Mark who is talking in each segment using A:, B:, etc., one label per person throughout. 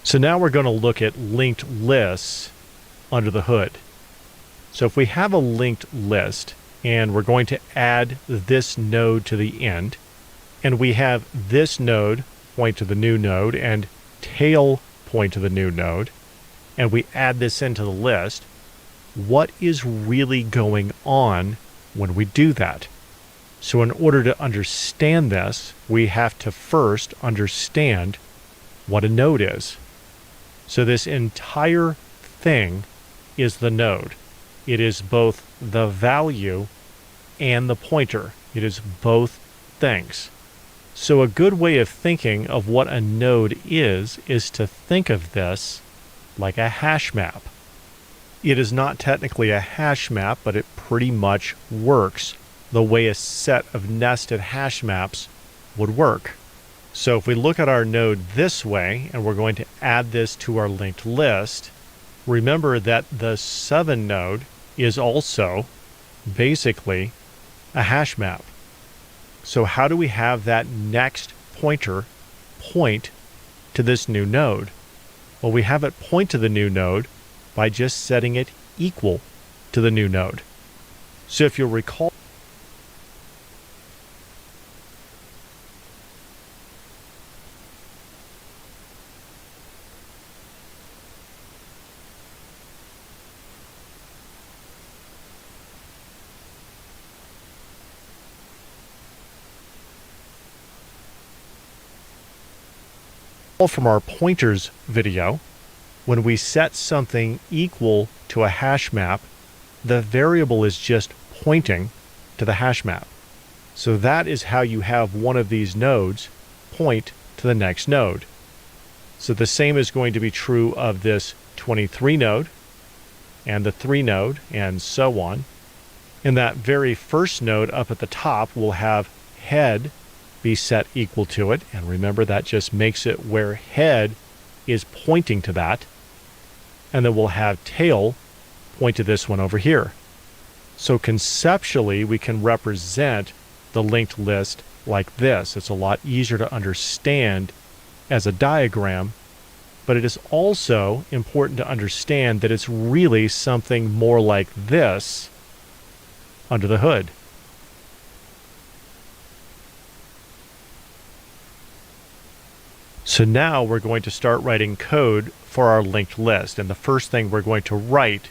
A: So now we're going to look at linked lists under the hood. So if we have a linked list and we're going to add this node to the end, and we have this node point to the new node and tail point to the new node, and we add this into the list, what is really going on when we do that? So in order to understand this, we have to first understand what a node is. So this entire thing is the node. It is both the value and the pointer. It is both things. So a good way of thinking of what a node is to think of this like a hash map. It is not technically a hash map, but it pretty much works the way a set of nested hash maps would work. So if we look at our node this way, and we're going to add this to our linked list, remember that the 7 node is also basically a hash map. So how do we have that next pointer point to this new node? Well, we have it point to the new node by just setting it equal to the new node. So if you'll recall, from our pointers video, when we set something equal to a hash map, the variable is just pointing to the hash map. So that is how you have one of these nodes point to the next node. So the same is going to be true of this 23 node and the 3 node and so on. In that very first node up at the top, we'll have head be set equal to it, and remember that just makes it where head is pointing to that, and then we'll have tail point to this one over here. So conceptually we can represent the linked list like this. It's a lot easier to understand as a diagram, but it is also important to understand that it's really something more like this under the hood. So now we're going to start writing code for our linked list, and the first thing we're going to write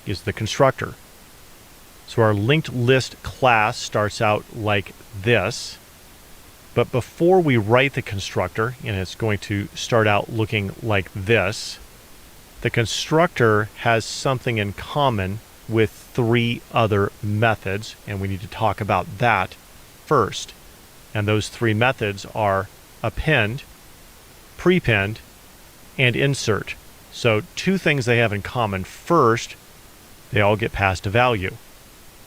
A: is the constructor. So our linked list class starts out like this, but before we write the constructor, and it's going to start out looking like this, the constructor has something in common with 3 other methods, and we need to talk about that first. And those 3 methods are append, prepend, and insert. So 2 things they have in common. First, they all get passed a value.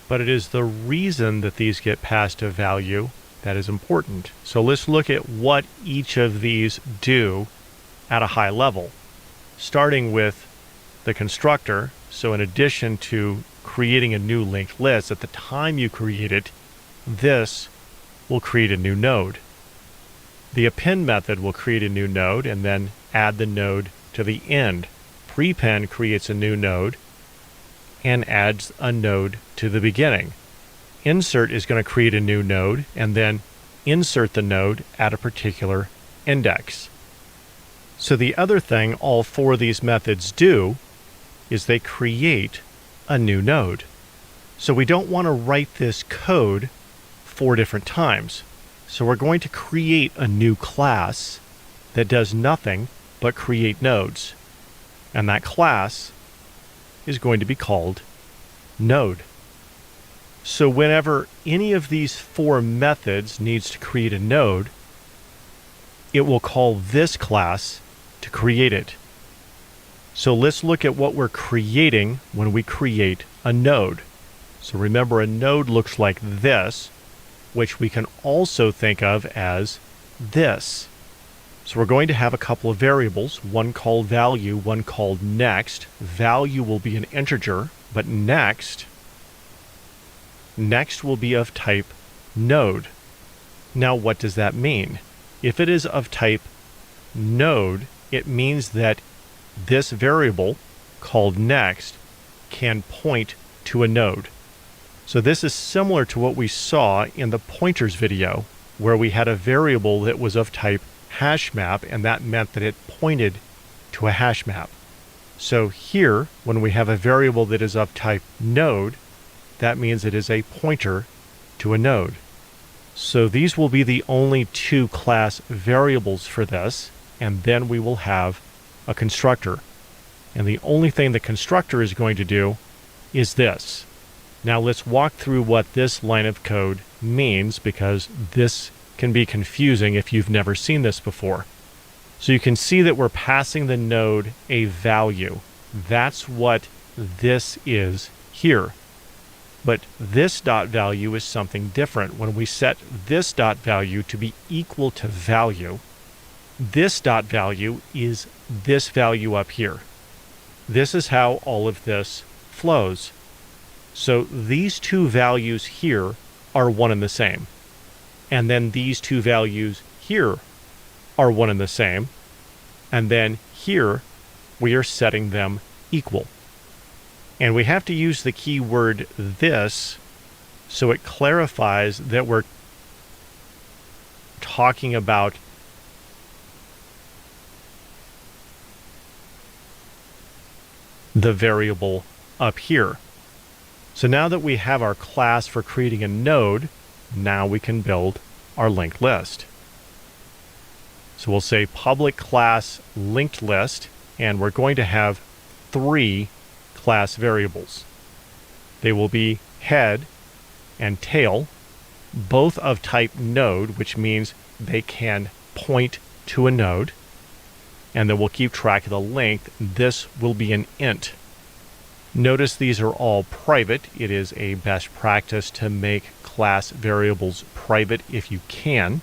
A: But it is the reason that these get passed a value that is important. So let's look at what each of these do at a high level. Starting with the constructor. So in addition to creating a new linked list, at the time you create it, this will create a new node. The append method will create a new node and then add the node to the end. Prepend creates a new node and adds a node to the beginning. Insert is going to create a new node and then insert the node at a particular index. So the other thing all 4 of these methods do is they create a new node. So we don't want to write this code 4 different times. So we're going to create a new class that does nothing but create nodes. And that class is going to be called node. So whenever any of these 4 methods needs to create a node, it will call this class to create it. So let's look at what we're creating when we create a node. So remember, a node looks like this, which we can also think of as this. So we're going to have a couple of variables, one called value, one called next. Value will be an integer, but next will be of type node. Now what does that mean? If it is of type node, it means that this variable called next can point to a node. So this is similar to what we saw in the pointers video, where we had a variable that was of type hash map, and that meant that it pointed to a hash map. So here, when we have a variable that is of type node, that means it is a pointer to a node. So these will be the only two class variables for this, and then we will have a constructor. And the only thing the constructor is going to do is this. Now let's walk through what this line of code means, because this can be confusing if you've never seen this before. So you can see that we're passing the node a value. That's what this is here. But this dot value is something different. When we set this dot value to be equal to value, this dot value is this value up here. This is how all of this flows. So these two values here are one and the same. And then these two values here are one and the same. And then here we are setting them equal. And we have to use the keyword this so it clarifies that we're talking about the variable up here. So now that we have our class for creating a node, now we can build our linked list. So we'll say public class linked list, and we're going to have 3 class variables. They will be head and tail, both of type node, which means they can point to a node. And then we'll keep track of the length. This will be an int. Notice these are all private. It is a best practice to make class variables private if you can.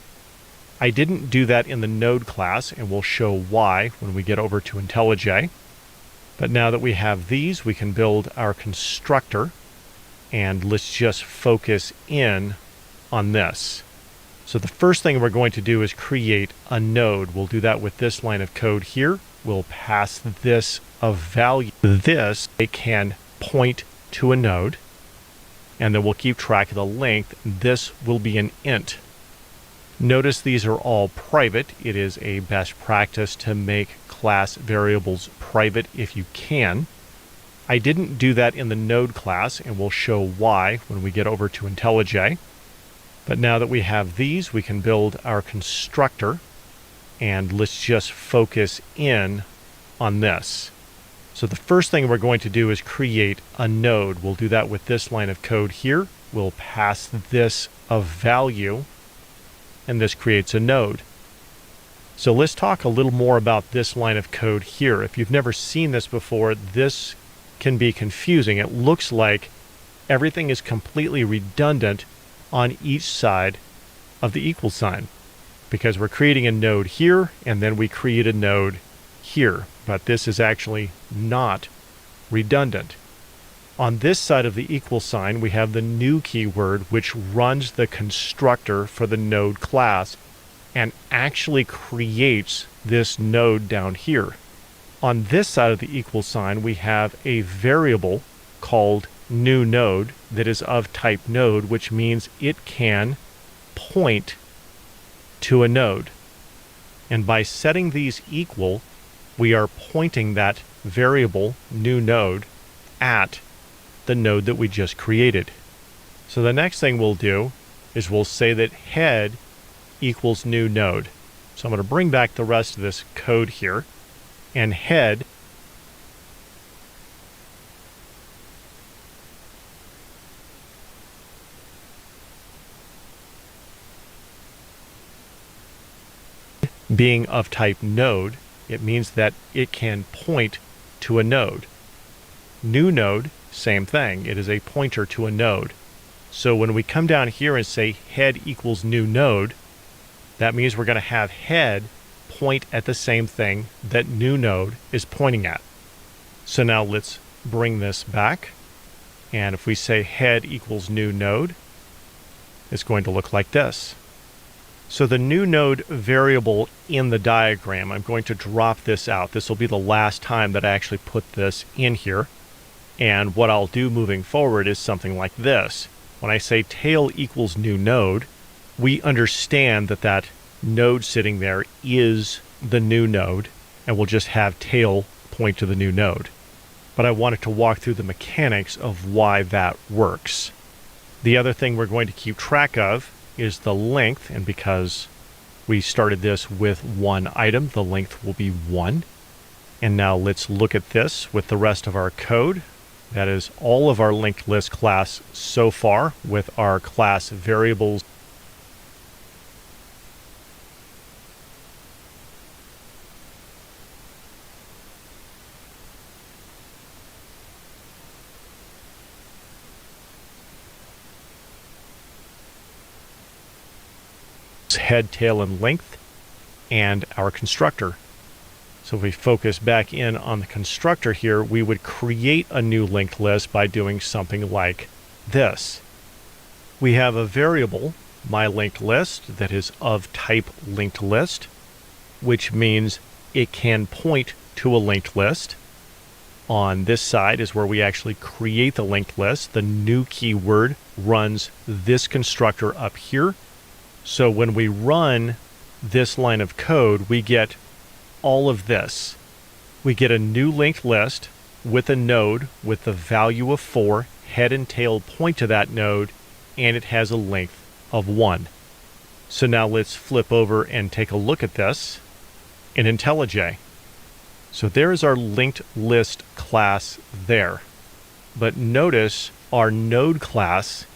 A: I didn't do that in the node class, and we'll show why when we get over to IntelliJ. But now that we have these, we can build our constructor, and let's just focus in on this. So the first thing we're going to do is create a node. We'll do that with this line of code here. We'll pass this a value. This, it can point to a node, and then we'll keep track of the length. This will be an int. Notice these are all private. It is a best practice to make class variables private if you can. I didn't do that in the node class, and we'll show why when we get over to IntelliJ. But now that we have these, we can build our constructor, and let's just focus in on this. So the first thing we're going to do is create a node. We'll do that with this line of code here. We'll pass this a value, and this creates a node. So let's talk a little more about this line of code here. If you've never seen this before, this can be confusing. It looks like everything is completely redundant on each side of the equal sign, because we're creating a node here and then we create a node here, but this is actually not redundant. On this side of the equal sign, we have the new keyword, which runs the constructor for the node class and actually creates this node down here. On this side of the equal sign, we have a variable called new node that is of type node, which means it can point to a node. And by setting these equal, we are pointing that variable new node at the node that we just created. So the next thing we'll do is we'll say that head equals new node. So I'm going to bring back the rest of this code here, and head being of type node, it means that it can point to a node. New node, same thing. It is a pointer to a node. So when we come down here and say head equals new node, that means we're going to have head point at the same thing that new node is pointing at. So now let's bring this back. And if we say head equals new node, it's going to look like this. So the new node variable in the diagram, I'm going to drop this out. This will be the last time that I actually put this in here. And what I'll do moving forward is something like this. When I say tail equals new node, we understand that that node sitting there is the new node, and we'll just have tail point to the new node. But I wanted to walk through the mechanics of why that works. The other thing we're going to keep track of is the length, and because we started this with one item, the length will be 1. And now let's look at this with the rest of our code. That is all of our linked list class so far with our class variables. Head, tail, and length, and our constructor. So if we focus back in on the constructor here, we would create a new linked list by doing something like this. We have a variable, my linked list, that is of type linked list, which means it can point to a linked list. On this side is where we actually create the linked list. The new keyword runs this constructor up here. So when we run this line of code, we get all of this. We get a new linked list with a node with the value of 4, head and tail point to that node, and it has a length of 1. So now let's flip over and take a look at this in IntelliJ. So there is our linked list class there. But notice our node class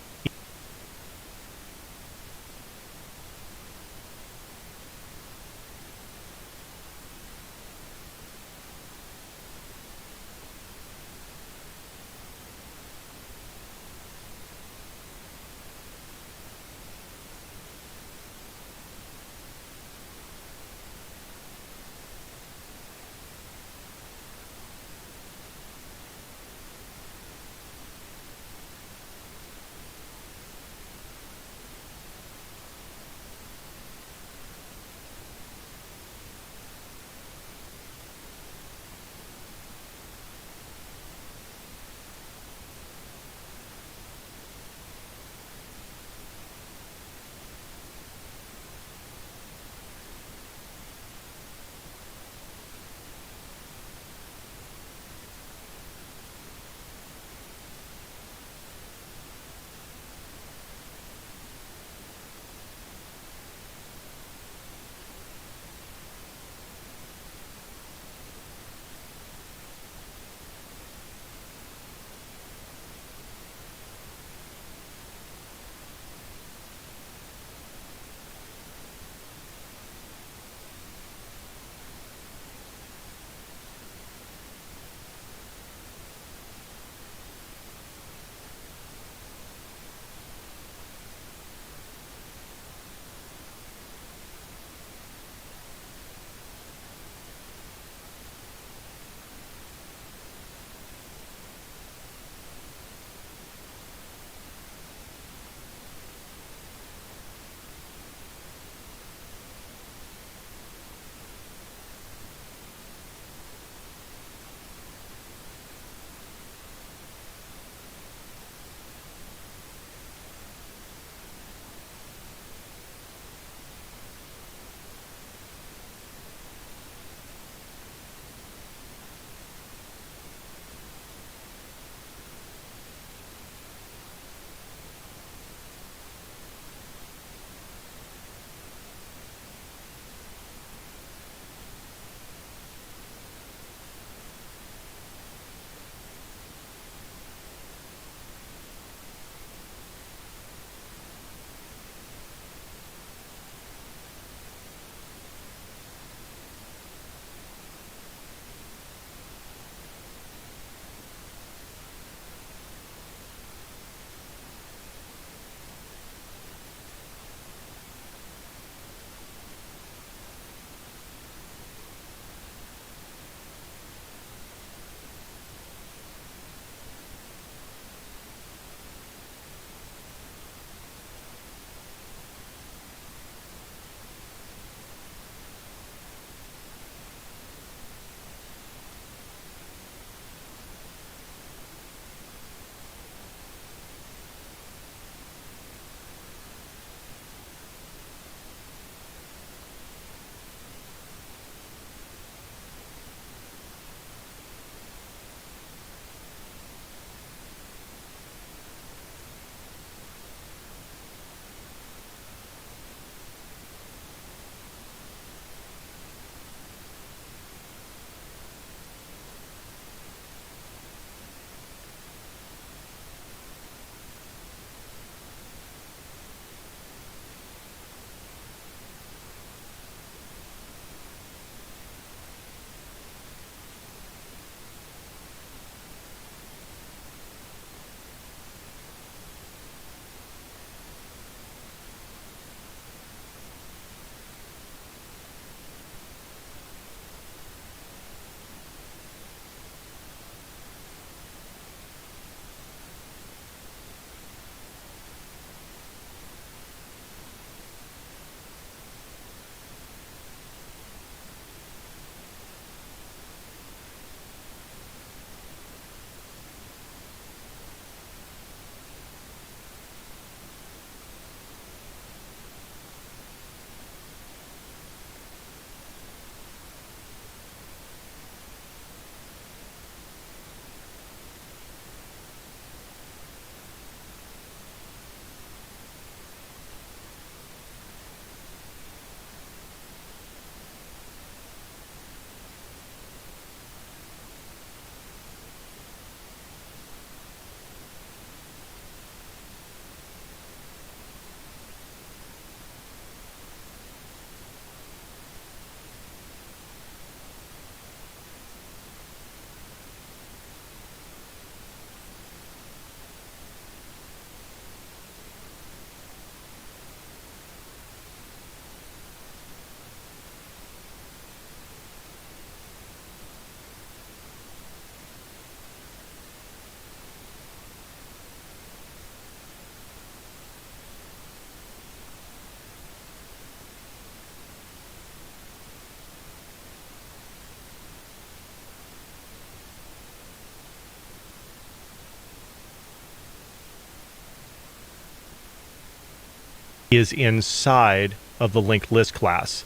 A: is inside of the linked list class.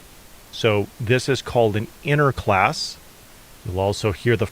A: So this is called an inner class. You'll also hear the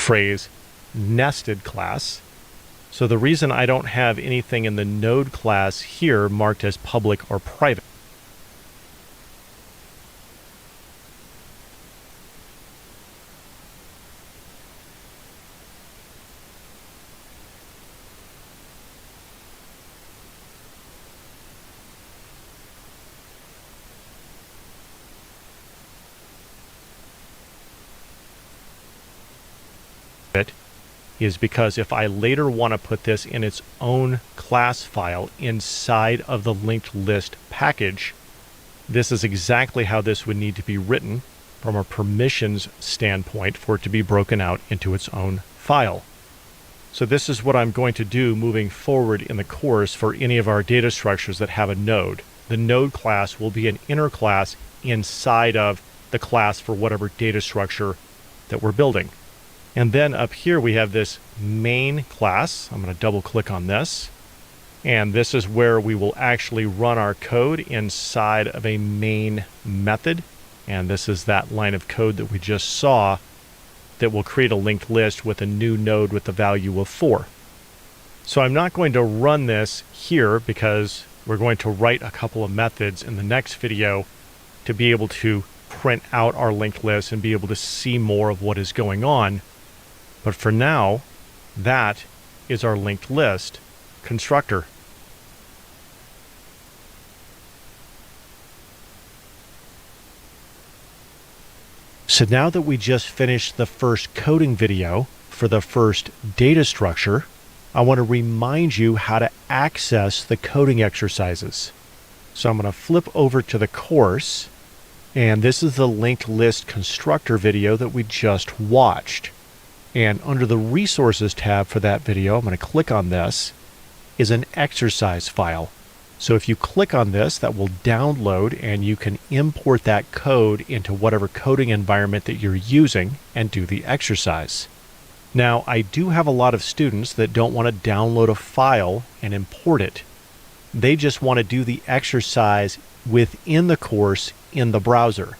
A: phrase nested class. So the reason I don't have anything in the node class here marked as public or private is because if I later want to put this in its own class file inside of the linked list package, this is exactly how this would need to be written from a permissions standpoint for it to be broken out into its own file. So this is what I'm going to do moving forward in the course for any of our data structures that have a node. The node class will be an inner class inside of the class for whatever data structure that we're building. And then up here we have this main class. I'm going to double click on this. And this is where we will actually run our code inside of a main method. And this is that line of code that we just saw that will create a linked list with a new node with the value of 4. So I'm not going to run this here because we're going to write a couple of methods in the next video to be able to print out our linked list and be able to see more of what is going on. But for now, that is our linked list constructor. So now that we just finished the first coding video for the first data structure, I want to remind you how to access the coding exercises. So I'm going to flip over to the course, and this is the linked list constructor video that we just watched. And under the resources tab for that video, I'm going to click on this, is an exercise file. So if you click on this, that will download and you can import that code into whatever coding environment that you're using and do the exercise. Now, I do have a lot of students that don't want to download a file and import it. They just want to do the exercise within the course in the browser.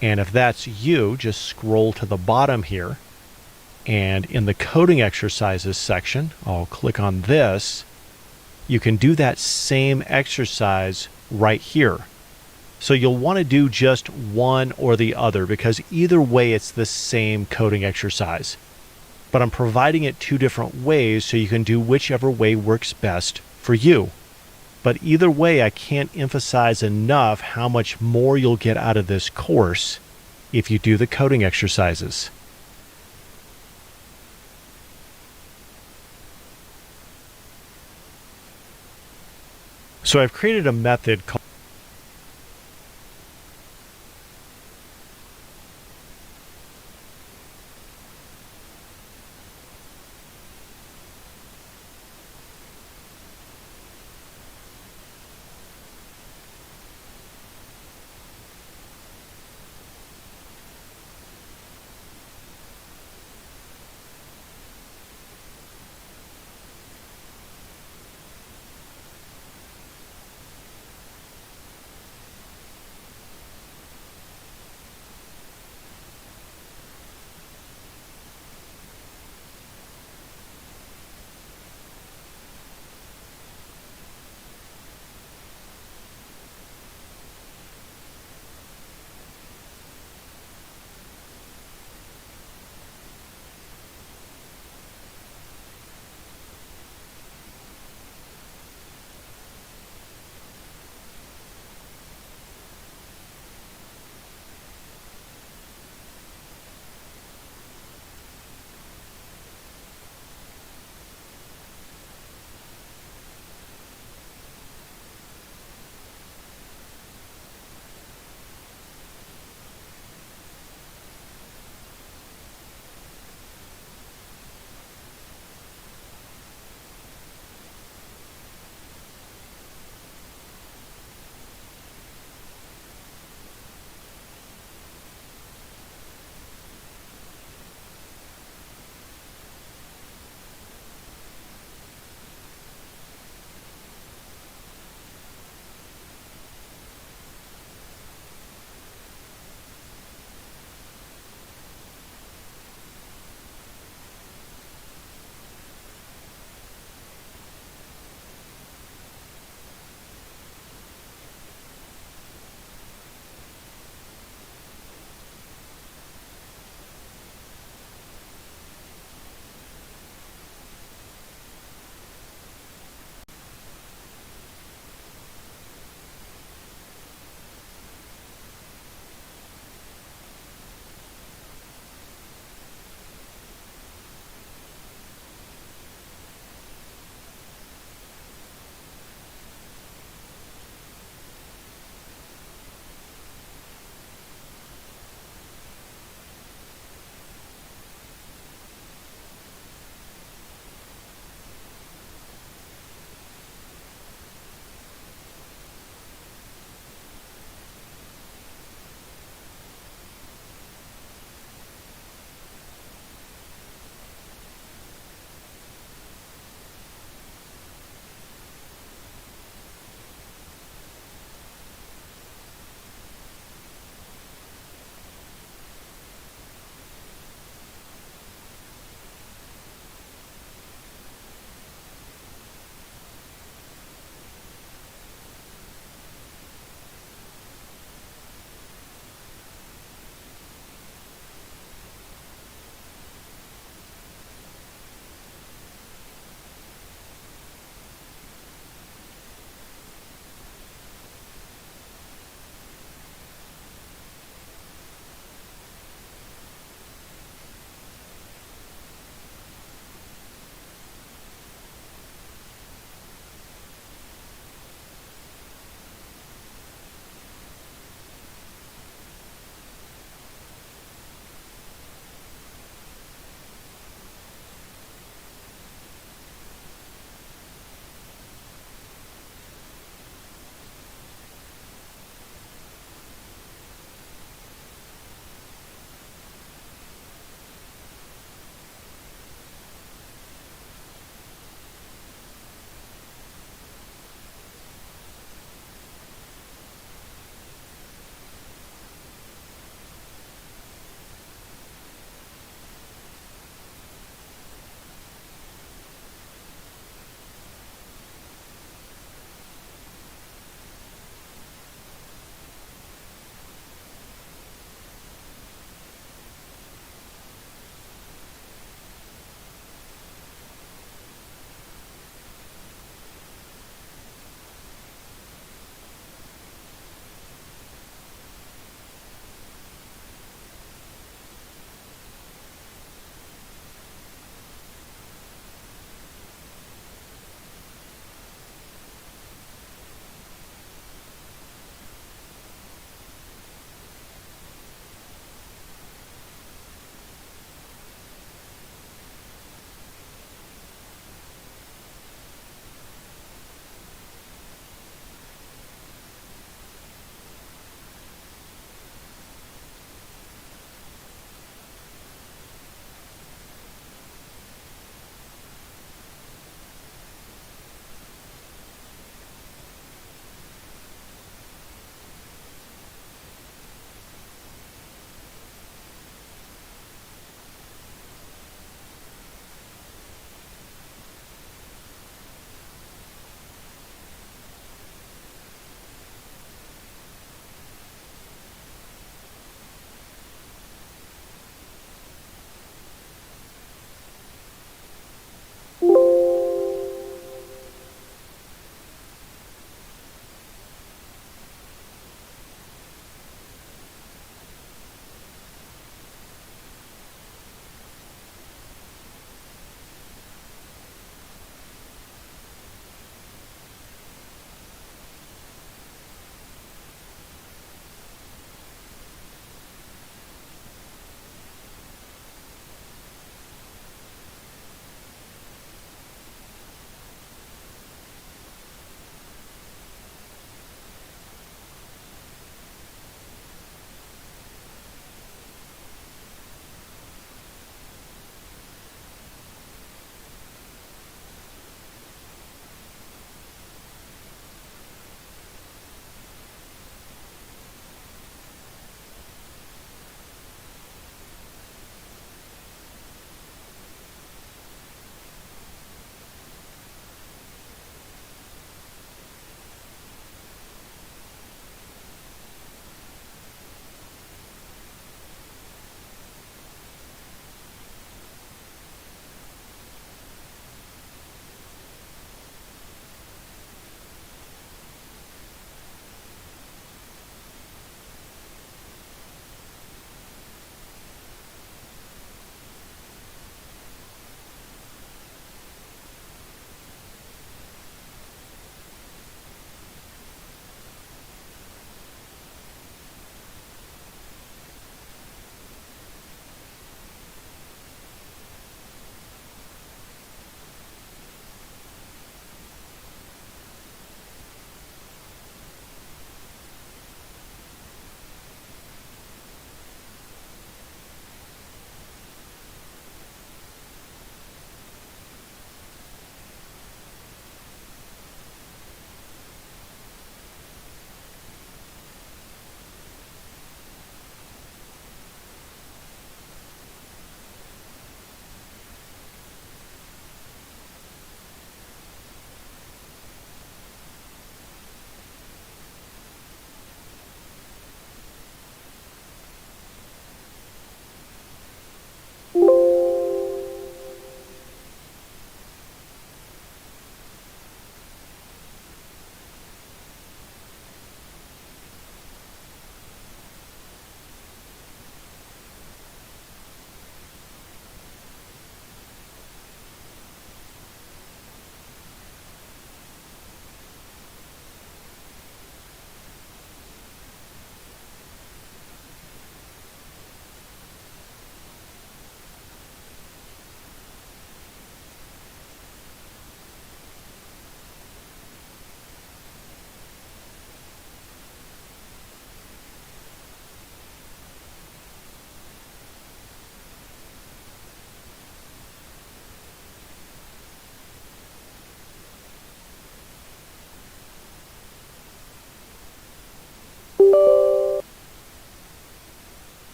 A: And if that's you, just scroll to the bottom here. And in the coding exercises section, I'll click on this. You can do that same exercise right here. So you'll want to do just one or the other because either way it's the same coding exercise. But I'm providing it two different ways so you can do whichever way works best for you. But either way, I can't emphasize enough how much more you'll get out of this course if you do the coding exercises. So I've created a method called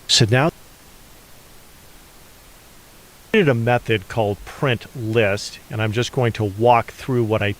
A: So now I created a method called print list, and I'm just going to walk through what I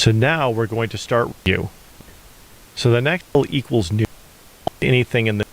A: So now we're going to start review. So the next equals new, anything in the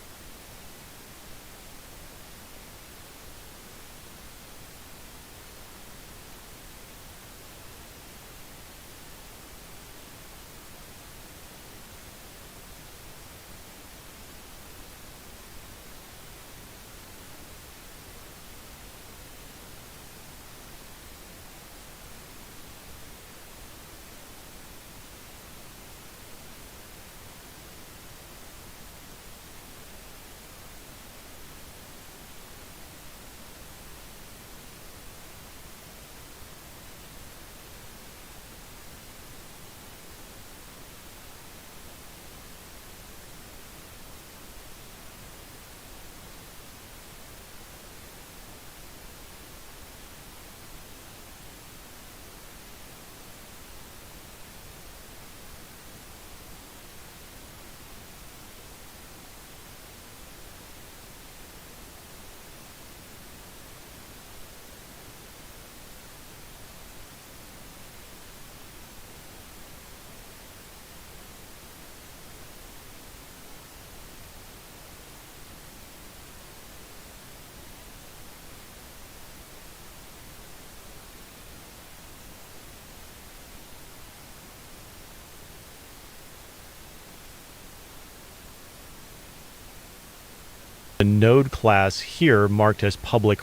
A: node class here marked as public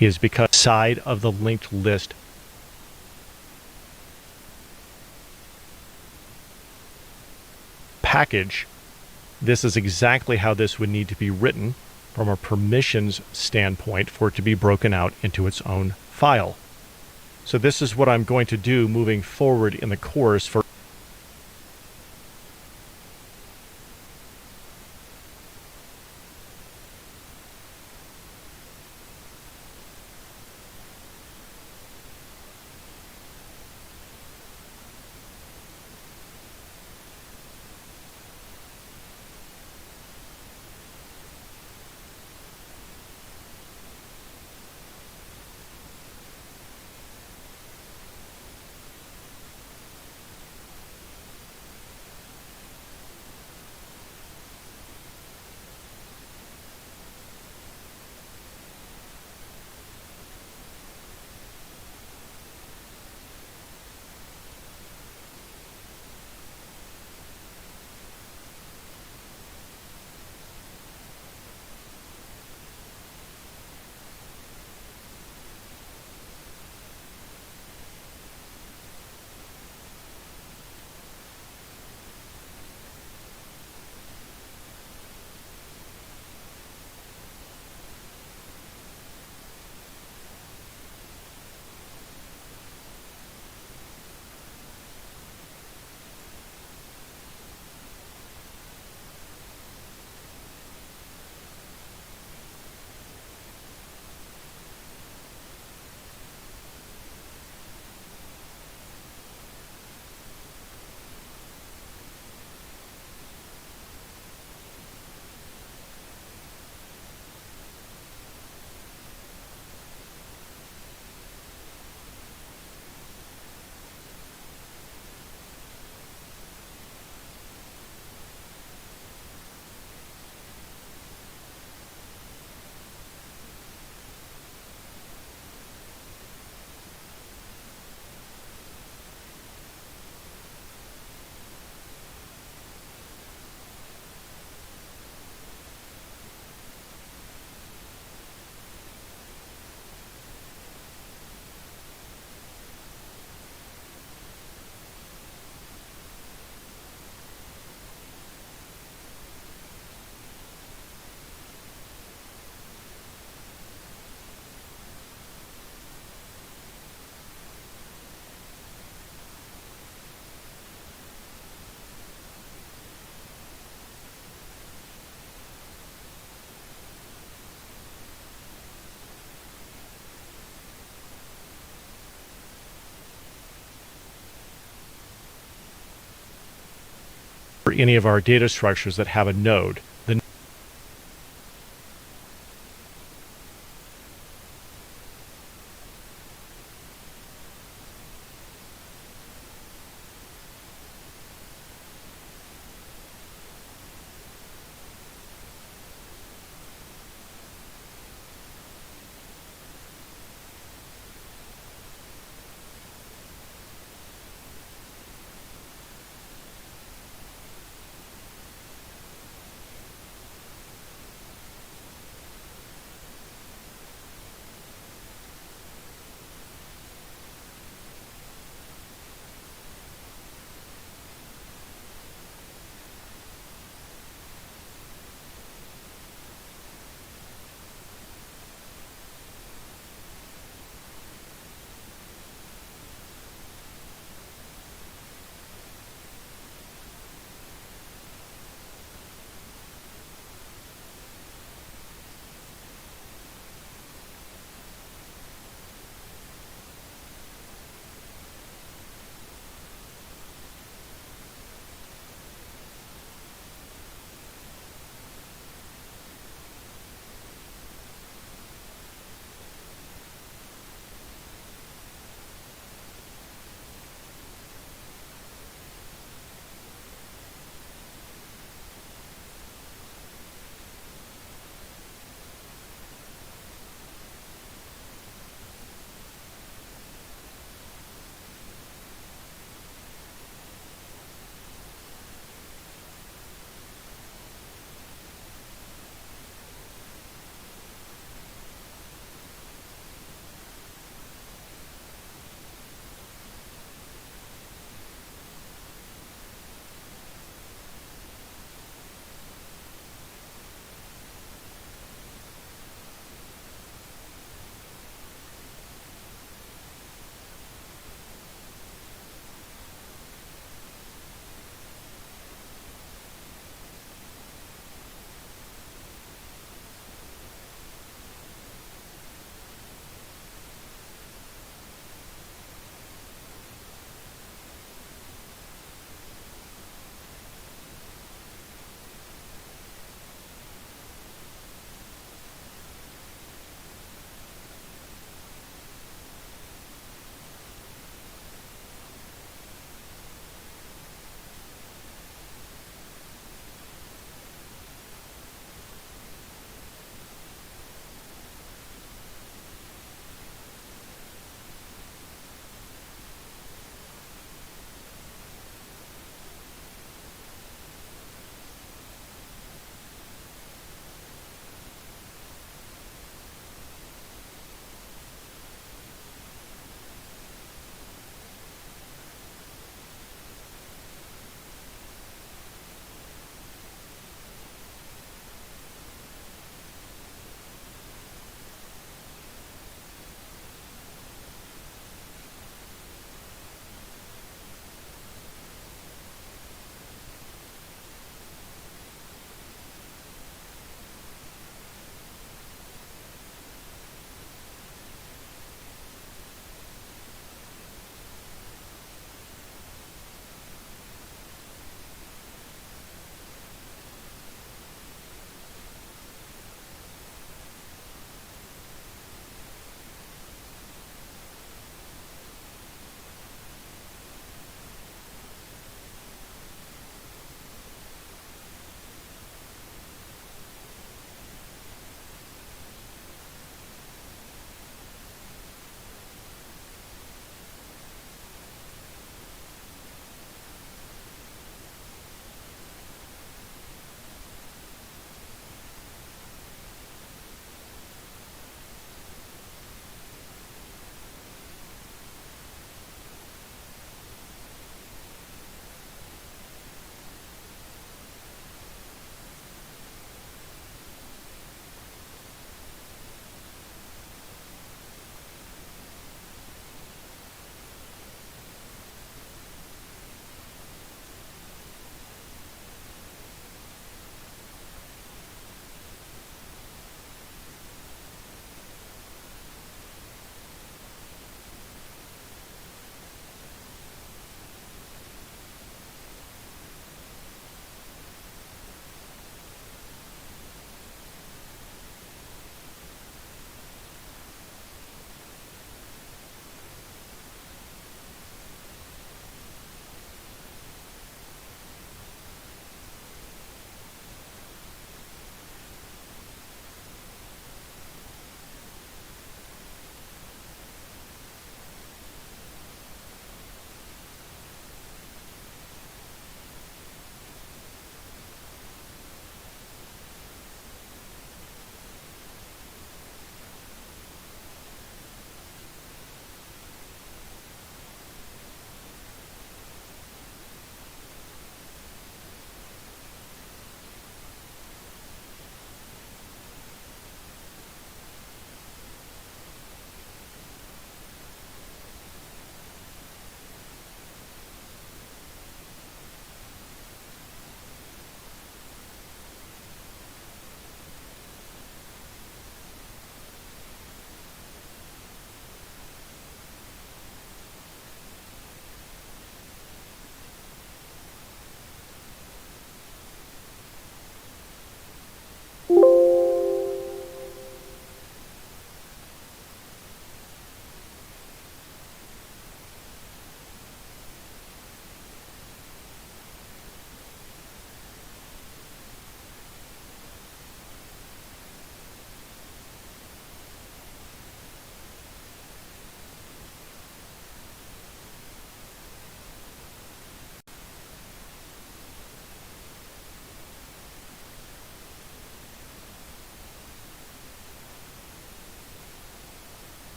A: is because side of the linked list package. This is exactly how this would need to be written from a permissions standpoint for it to be broken out into its own file. So this is what I'm going to do moving forward in the course for for any of our data structures that have a node.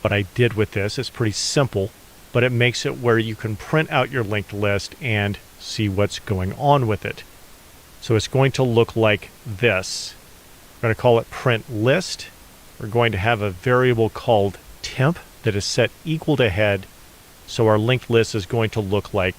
A: what I did with this is pretty simple, but it makes it where you can print out your linked list and see what's going on with it. So it's going to look like this. We're going to call it print list. We're going to have a variable called temp that is set equal to head. So our linked list is going to look like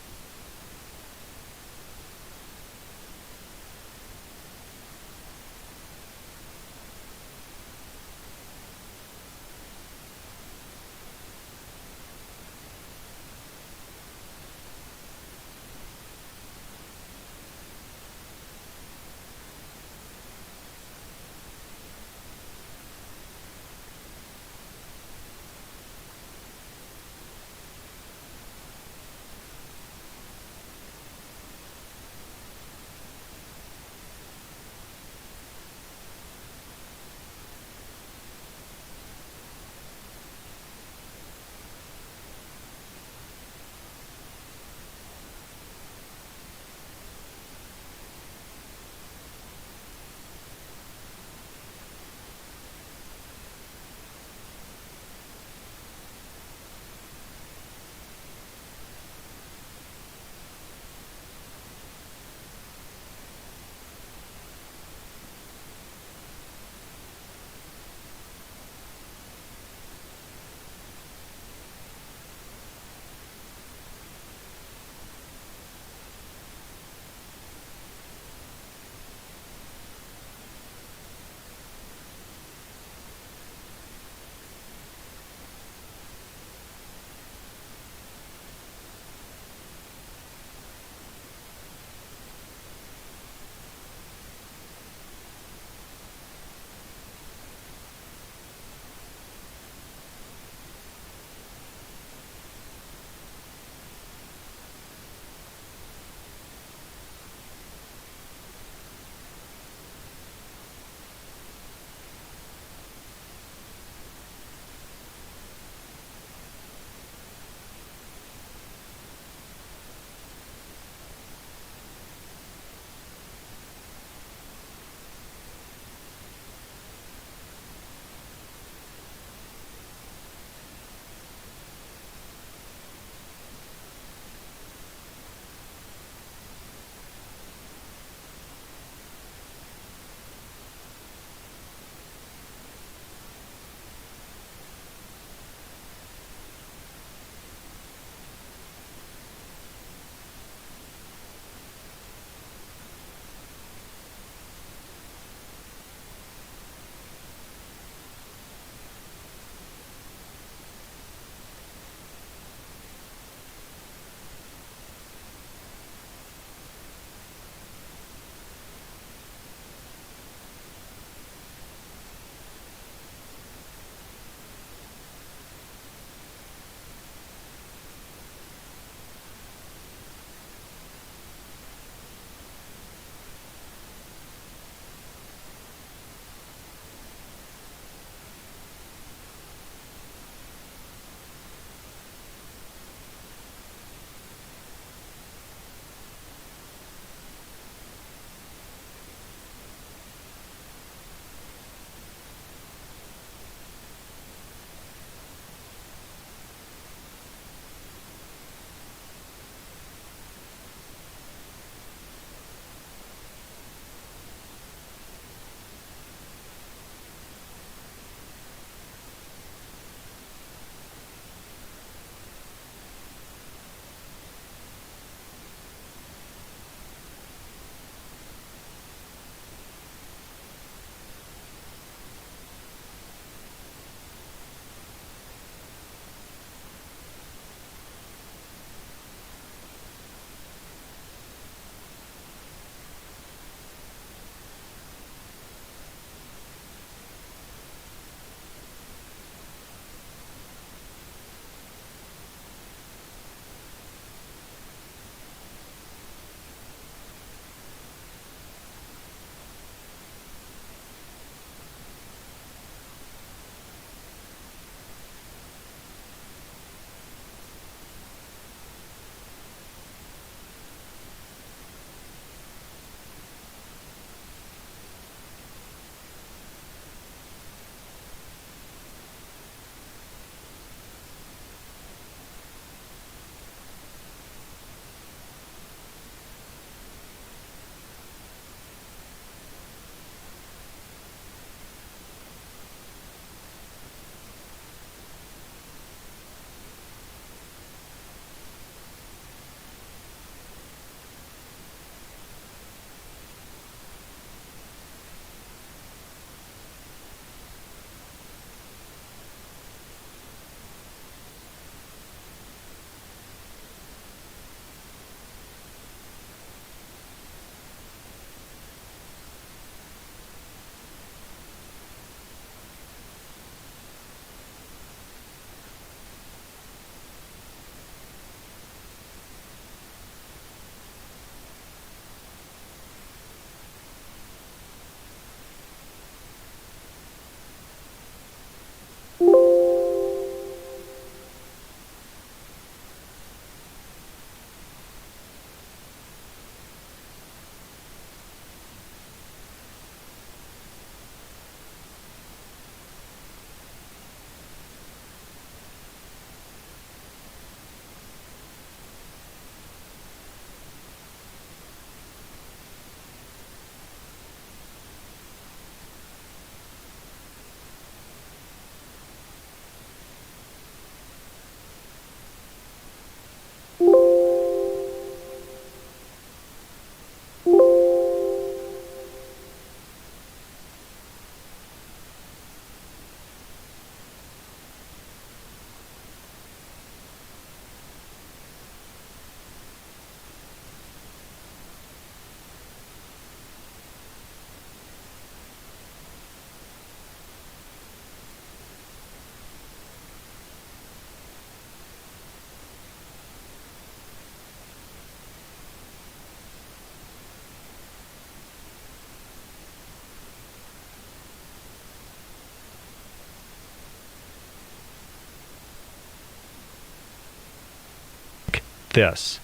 A: this.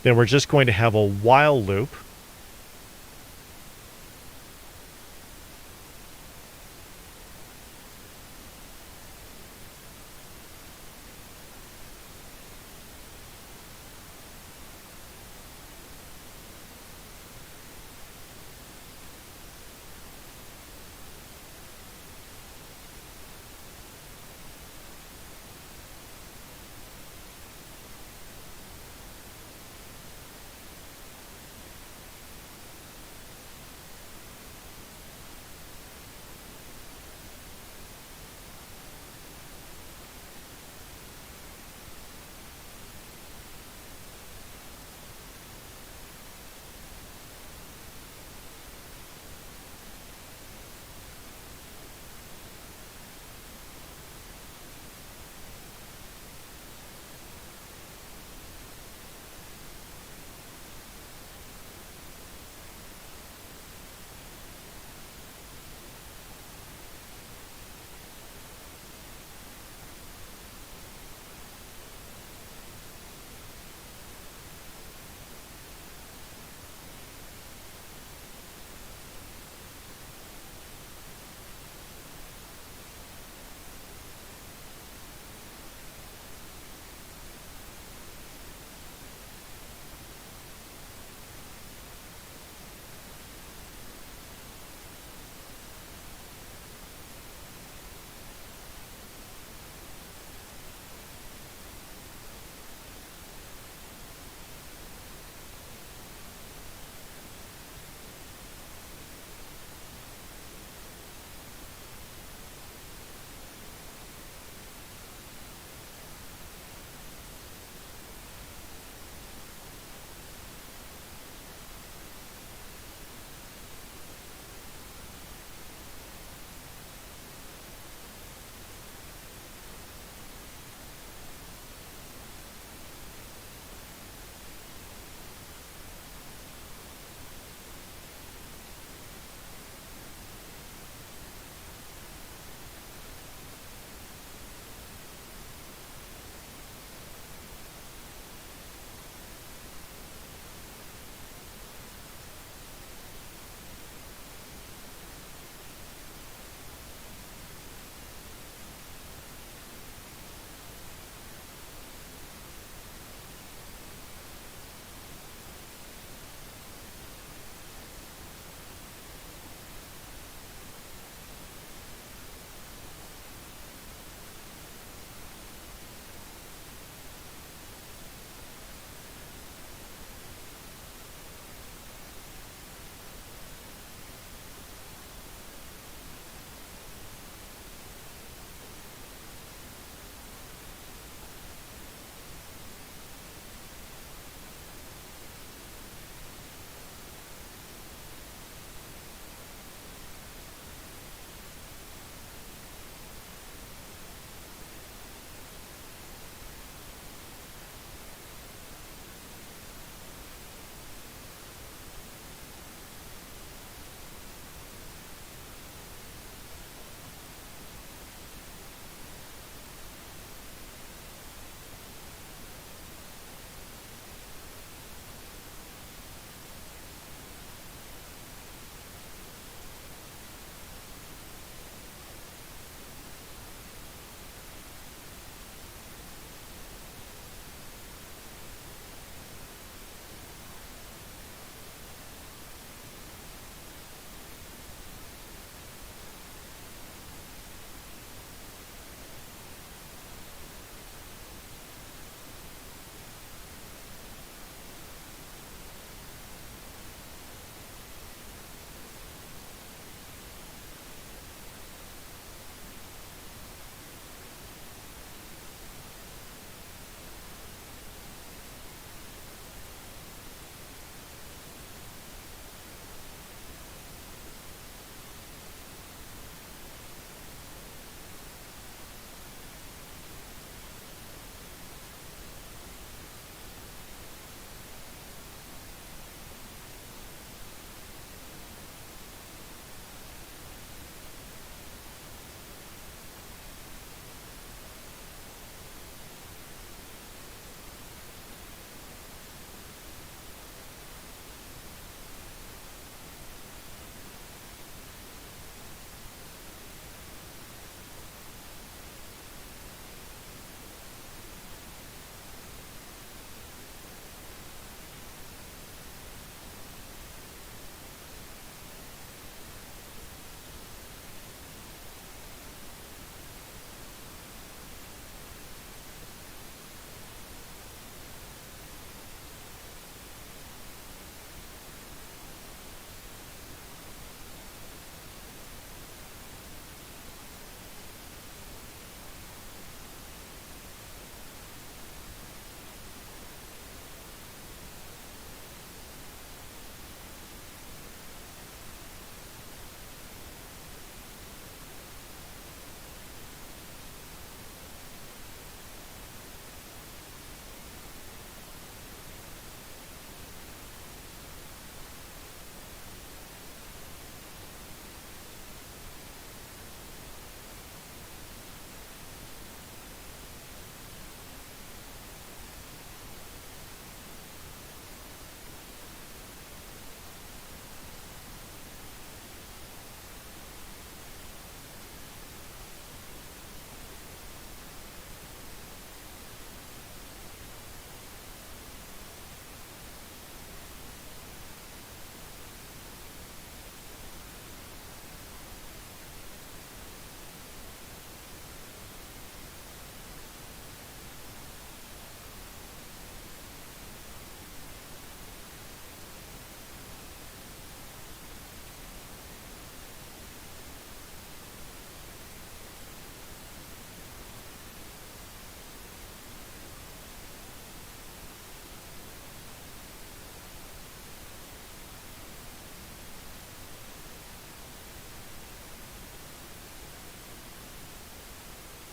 A: Then we're just going to have a while loop.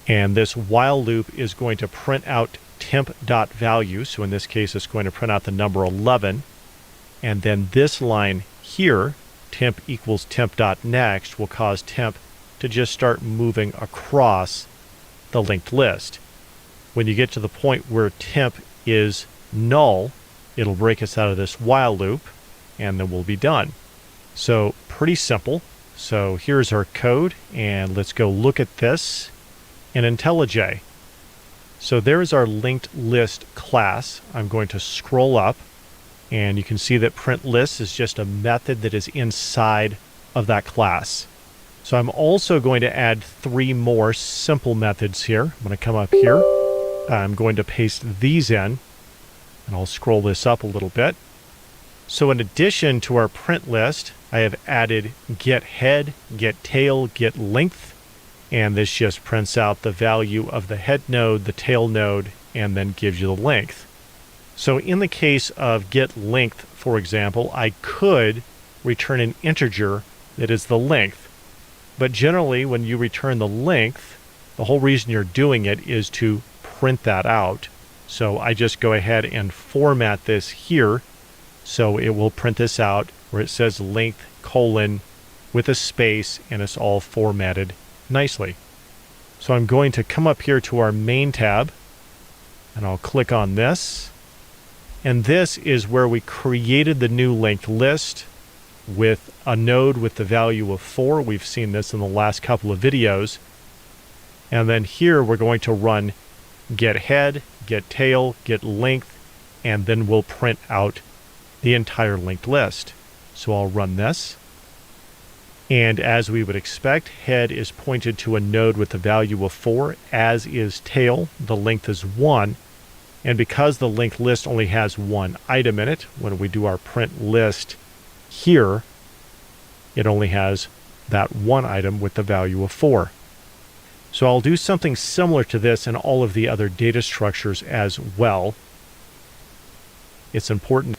A: And this while loop is going to print out temp.value. So in this case, it's going to print out the number 11. And then this line here, temp equals temp.next, will cause temp to just start moving across the linked list. When you get to the point where temp is null, it'll break us out of this while loop, and then we'll be done. So pretty simple. So here's our code, and let's go look at this in IntelliJ. So there is our linked list class. I'm going to scroll up, and you can see that print list is just a method that is inside of that class. So I'm also going to add 3 more simple methods here. I'm going to come up here. I'm going to paste these in, and I'll scroll this up a little bit. So in addition to our print list, I have added get head, get tail, get length, and this just prints out the value of the head node, the tail node, and then gives you the length. So in the case of get length, for example, I could return an integer that is the length. But generally, when you return the length, the whole reason you're doing it is to print that out. So I just go ahead and format this here. So it will print this out where it says length colon with a space, and it's all formatted nicely. So I'm going to come up here to our main tab, and I'll click on this. And this is where we created the new linked list with a node with the value of 4. We've seen this in the last couple of videos. And then here we're going to run get head, get tail, get length, and then we'll print out the entire linked list. So I'll run this. And as we would expect, head is pointed to a node with the value of 4, as is tail. The length is 1. And because the linked list only has 1 item in it, when we do our print list here, it only has that 1 item with the value of 4. So I'll do something similar to this in all of the other data structures as well. It's important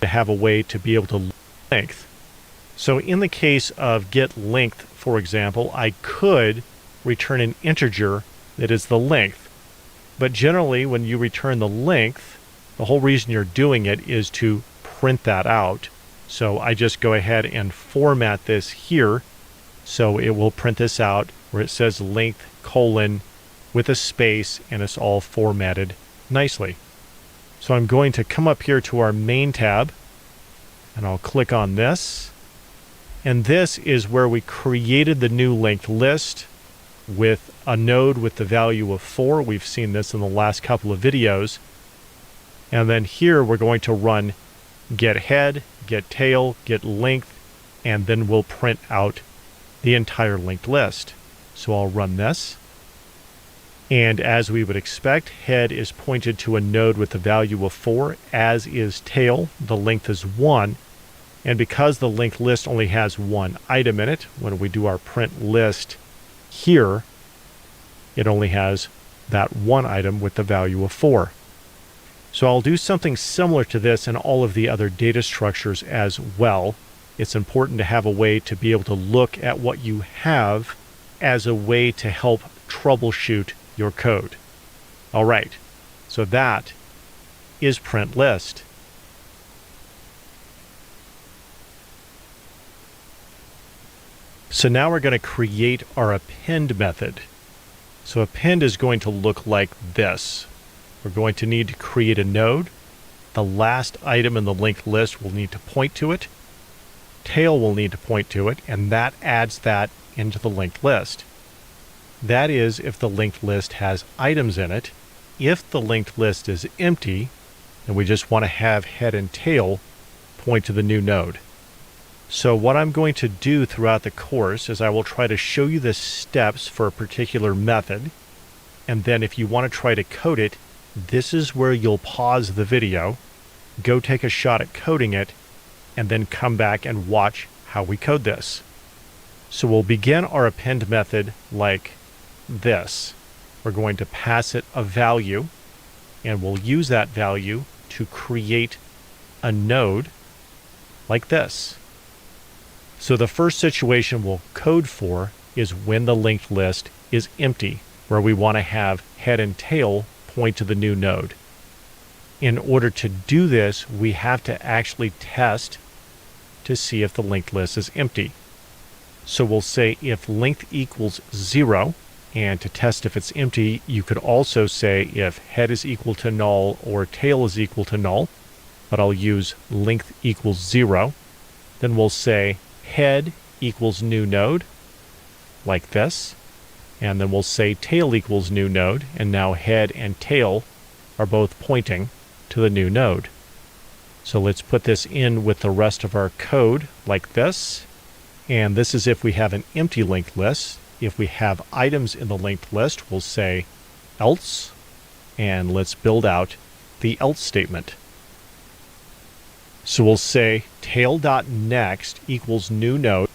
A: to have a way to be able to length. So in the case of get length, for example, I could return an integer that is the length. But generally, when you return the length, the whole reason you're doing it is to print that out. So I just go ahead and format this here. So it will print this out where it says length colon with a space, and it's all formatted nicely. So I'm going to come up here to our main tab, and I'll click on this. And this is where we created the new linked list with a node with the value of 4. We've seen this in the last couple of videos. And then here we're going to run get head, get tail, get length, and then we'll print out the entire linked list. So I'll run this. And as we would expect, head is pointed to a node with the value of 4, as is tail. The length is 1. And because the linked list only has 1 item in it, when we do our print list here, it only has that 1 item with the value of 4. So I'll do something similar to this in all of the other data structures as well. It's important to have a way to be able to look at what you have as a way to help troubleshoot your code. All right, so that is print list. So now we're going to create our append method. So append is going to look like this. We're going to need to create a node. The last item in the linked list will need to point to it. Tail will need to point to it, and that adds that into the linked list. That is if the linked list has items in it. If the linked list is empty, and we just want to have head and tail point to the new node. So what I'm going to do throughout the course is I will try to show you the steps for a particular method, and then if you want to try to code it, this is where you'll pause the video, go take a shot at coding it, and then come back and watch how we code this. So we'll begin our append method like this. We're going to pass it a value, and we'll use that value to create a node like this. So the first situation we'll code for is when the linked list is empty, where we want to have head and tail point to the new node. In order to do this, we have to actually test to see if the linked list is empty. So we'll say if length equals 0, and to test if it's empty, you could also say if head is equal to null or tail is equal to null, but I'll use length equals 0. Then we'll say head equals new node, like this, and then we'll say tail equals new node, and now head and tail are both pointing to the new node. So let's put this in with the rest of our code like this, and this is if we have an empty linked list. If we have items in the linked list, we'll say else, and let's build out the else statement. So we'll say tail.next equals new node.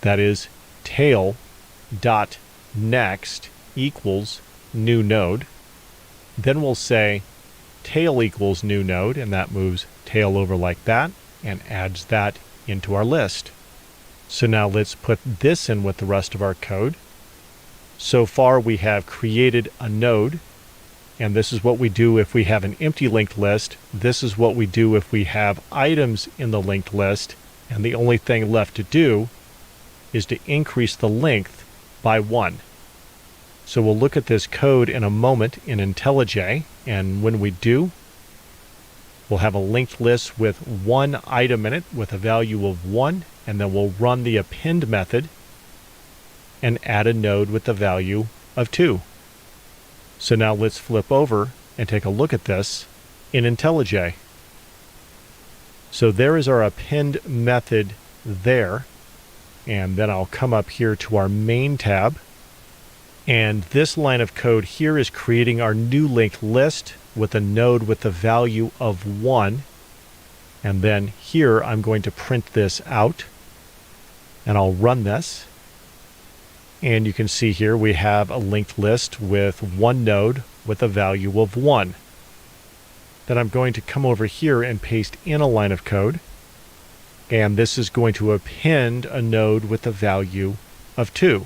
A: that is tail dot next equals new node. Then we'll say tail equals new node, and that moves tail over like that and adds that into our list. So now let's put this in with the rest of our code. So far we have created a node, and this is what we do if we have an empty linked list. This is what we do if we have items in the linked list, and the only thing left to do is to increase the length by 1. So we'll look at this code in a moment in IntelliJ, and when we do, we'll have a linked list with one item in it with a value of 1, and then we'll run the append method and add a node with the value of 2. So now let's flip over and take a look at this in IntelliJ. So there is our append method there, and then I'll come up here to our main tab, and this line of code here is creating our new linked list with a node with the value of 1, and then here I'm going to print this out, and I'll run this, and you can see here we have a linked list with one node with a value of 1. Then I'm going to come over here and paste in a line of code, and this is going to append a node with a value of 2.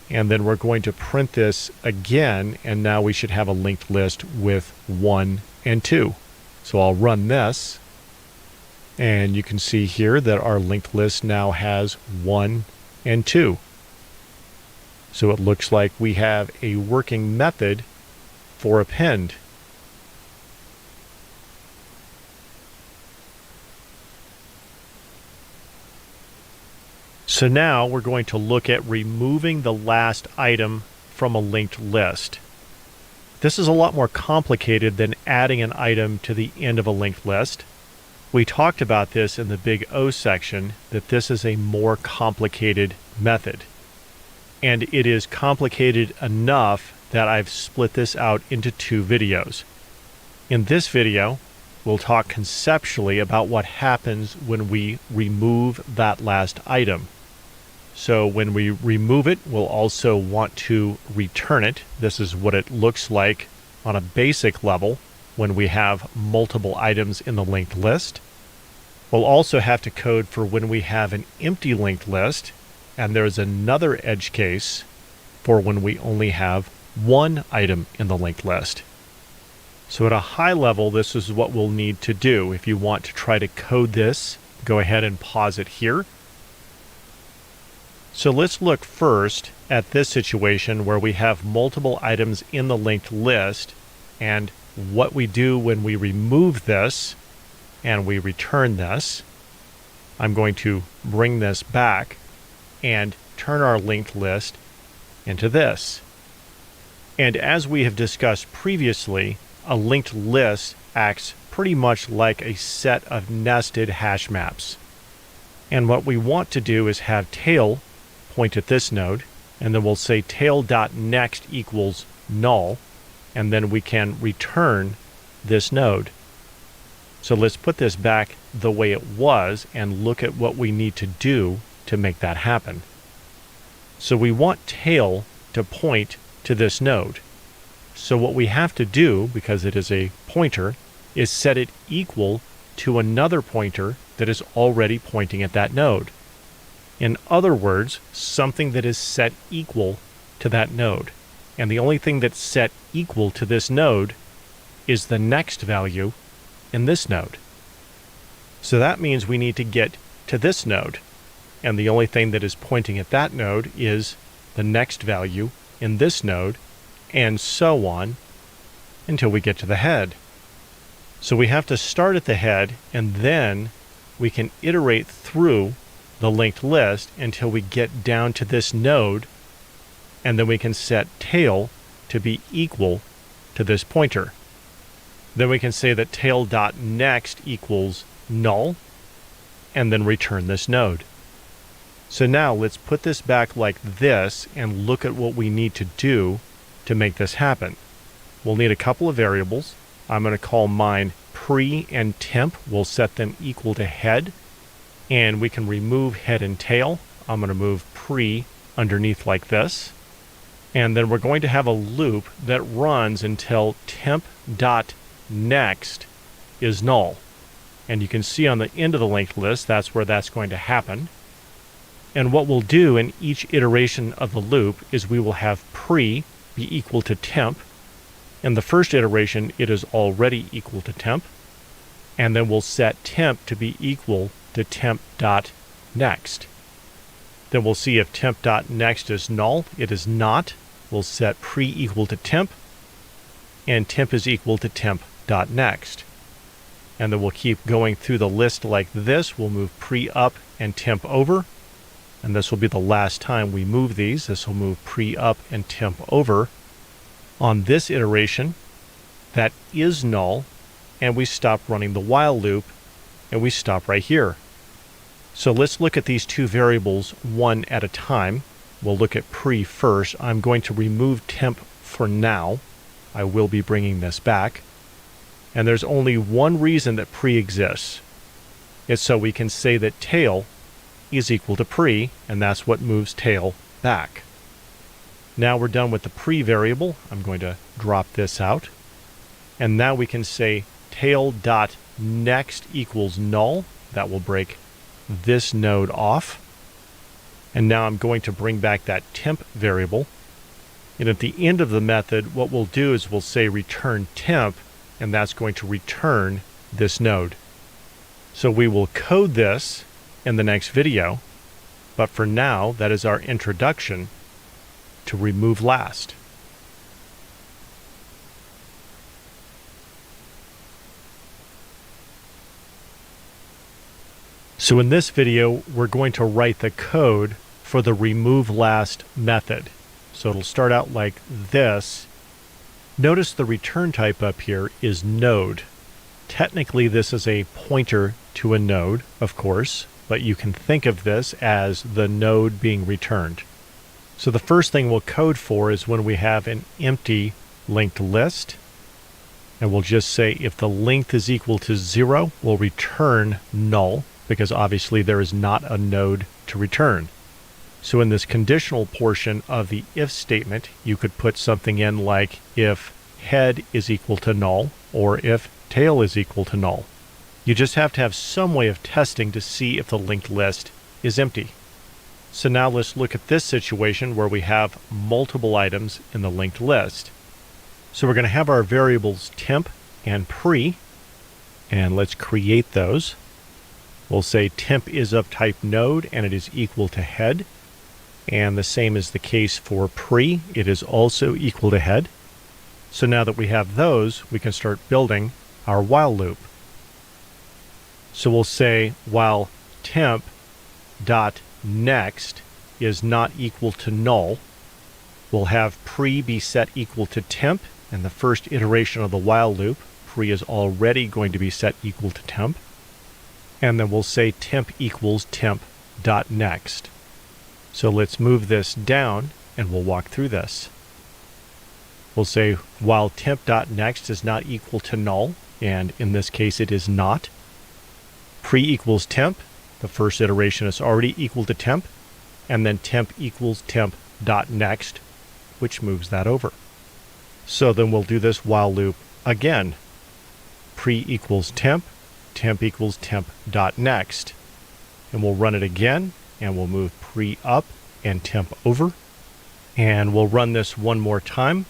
A: And then we're going to print this again, and now we should have a linked list with 1 and 2. So I'll run this, and you can see here that our linked list now has 1 and 2. So it looks like we have a working method for append. So now we're going to look at removing the last item from a linked list. This is a lot more complicated than adding an item to the end of a linked list. We talked about this in the big O section, that this is a more complicated method. And it is complicated enough that I've split this out into 2 videos. In this video, we'll talk conceptually about what happens when we remove that last item. So when we remove it, we'll also want to return it. This is what it looks like on a basic level when we have multiple items in the linked list. We'll also have to code for when we have an empty linked list, and there's another edge case for when we only have one item in the linked list. So at a high level, this is what we'll need to do. If you want to try to code this, go ahead and pause it here. So let's look first at this situation where we have multiple items in the linked list, and what we do when we remove this and we return this. I'm going to bring this back and turn our linked list into this. And as we have discussed previously, a linked list acts pretty much like a set of nested hash maps. And what we want to do is have tail point at this node, and then we'll say tail.next equals null, and then we can return this node. So let's put this back the way it was and look at what we need to do to make that happen. So we want tail to point to this node. So what we have to do, because it is a pointer, is set it equal to another pointer that is already pointing at that node. In other words, something that is set equal to that node. And the only thing that's set equal to this node is the next value in this node. So that means we need to get to this node. And the only thing that is pointing at that node is the next value in this node, and so on until we get to the head. So we have to start at the head, and then we can iterate through the linked list until we get down to this node, and then we can set tail to be equal to this pointer. Then we can say that tail.next equals null, and then return this node. So now let's put this back like this and look at what we need to do to make this happen. We'll need a couple of variables. I'm going to call mine pre and temp. We'll set them equal to head, and we can remove head and tail. I'm going to move pre underneath like this. And then we're going to have a loop that runs until temp.next is null. And you can see on the end of the linked list, that's where that's going to happen. And what we'll do in each iteration of the loop is we will have pre be equal to temp. In the first iteration, it is already equal to temp. And then we'll set temp to be equal to temp.next. Then we'll see if temp.next is null. It is not. We'll set pre equal to temp. And temp is equal to temp.next. And then we'll keep going through the list like this. We'll move pre up and temp over. And this will be the last time we move these. This will move pre up and temp over. On this iteration, that is null, and we stop running the while loop, and we stop right here. So let's look at these two variables one at a time. We'll look at pre first. I'm going to remove temp for now. I will be bringing this back. And there's only one reason that pre exists. It's so we can say that tail is equal to pre, and that's what moves tail back. Now we're done with the pre variable. I'm going to drop this out. And now we can say tail.next equals null. That will break this node off. And now I'm going to bring back that temp variable. And at the end of the method, what we'll do is we'll say return temp, and that's going to return this node. So we will code this in the next video, but for now, that is our introduction to remove last. So in this video, we're going to write the code for the remove last method. So it'll start out like this. Notice the return type up here is node. Technically, this is a pointer to a node, of course, but you can think of this as the node being returned. So the first thing we'll code for is when we have an empty linked list. And we'll just say if the length is equal to 0, we'll return null, because obviously there is not a node to return. So in this conditional portion of the if statement, you could put something in like if head is equal to null, or if tail is equal to null. You just have to have some way of testing to see if the linked list is empty. So now let's look at this situation where we have multiple items in the linked list. So we're going to have our variables temp and pre, and let's create those. We'll say temp is of type node and it is equal to head. And the same is the case for pre. It is also equal to head. So now that we have those, we can start building our while loop. So we'll say while temp dot next is not equal to null, we'll have pre be set equal to temp. In the first iteration of the while loop, pre is already going to be set equal to temp. And then we'll say temp equals temp dot next. So let's move this down and we'll walk through this. We'll say while temp.next is not equal to null, and in this case it is not, pre equals temp, the first iteration is already equal to temp, and then temp equals temp.next, which moves that over. So then we'll do this while loop again. Pre equals temp, temp equals temp.next, and we'll run it again, and we'll move pre up and temp over. And we'll run this one more time.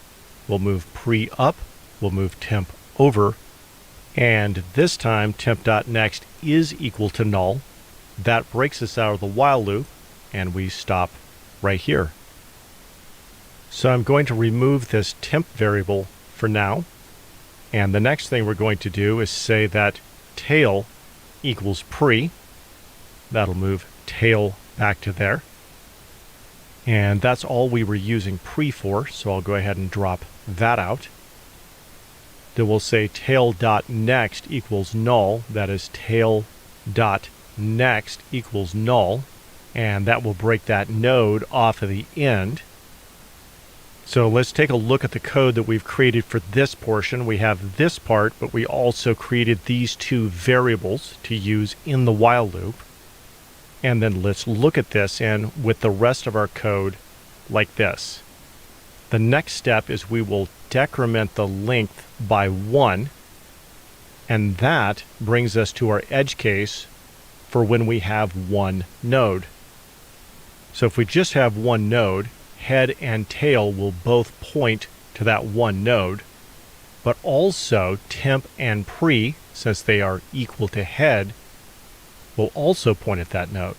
A: We'll move pre up, we'll move temp over, and this time temp.next is equal to null. That breaks us out of the while loop, and we stop right here. So I'm going to remove this temp variable for now. And the next thing we're going to do is say that tail equals pre. That'll move tail back to there. And that's all we were using pre for, so I'll go ahead and drop that out. Then we'll say tail.next equals null. That is tail.next equals null. And that will break that node off of the end. So let's take a look at the code that we've created for this portion. We have this part, but we also created these two variables to use in the while loop. And then let's look at this and with the rest of our code like this. The next step is we will decrement the length by 1, and that brings us to our edge case for when we have one node. So if we just have one node, head and tail will both point to that one node, but also temp and pre, since they are equal to head, will also point at that node.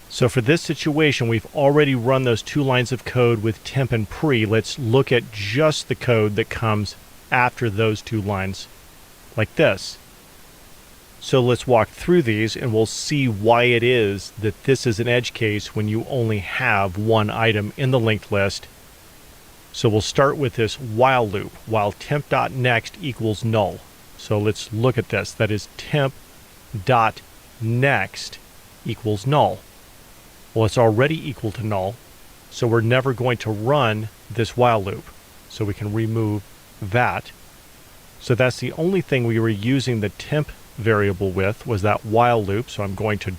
A: So for this situation, we've already run those 2 lines of code with temp and pre. Let's look at just the code that comes after those 2 lines, like this. So let's walk through these and we'll see why it is that this is an edge case when you only have one item in the linked list. So we'll start with this while loop, while temp.next equals null. So let's look at this. That is temp.next equals null. Well, it's already equal to null, so we're never going to run this while loop. So we can remove that. So that's the only thing we were using the temp variable with, was that while loop. So I'm going to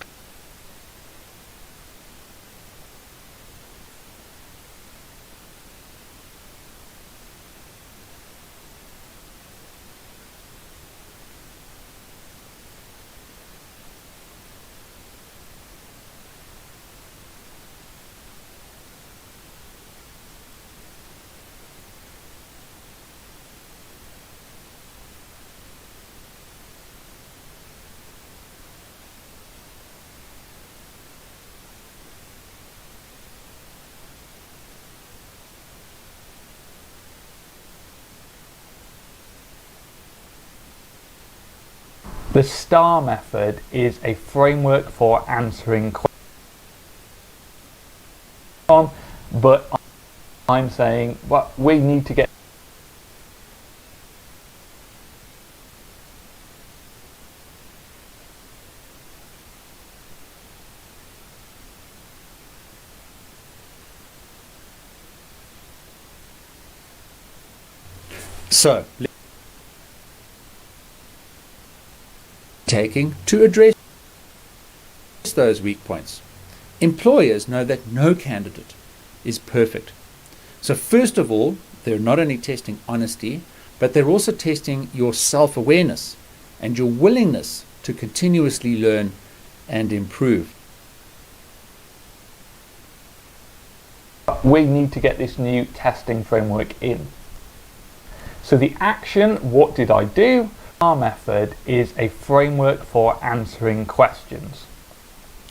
B: The star method is a framework for answering questions, but I'm saying what we need to get.
C: So, taking to address those weak points. Employers know that no candidate is perfect. So first of all, they're not only testing honesty, but they're also testing your self-awareness and your willingness to continuously learn and improve.
B: We need to get this new testing framework in. So the action, what did I do? Our method is a framework for answering questions,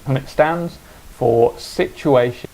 B: and it stands for situation.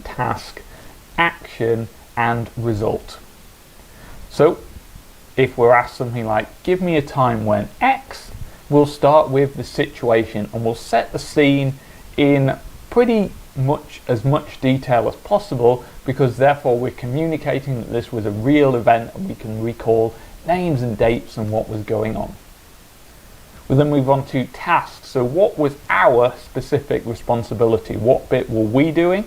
B: task, action, and result. So if we're asked something like, give me a time when X, we'll start with the situation and we'll set the scene in pretty much as much detail as possible, because therefore we're communicating that this was a real event and we can recall names and dates and what was going on. We'll then move on to tasks. So what was our specific responsibility? What bit were we doing?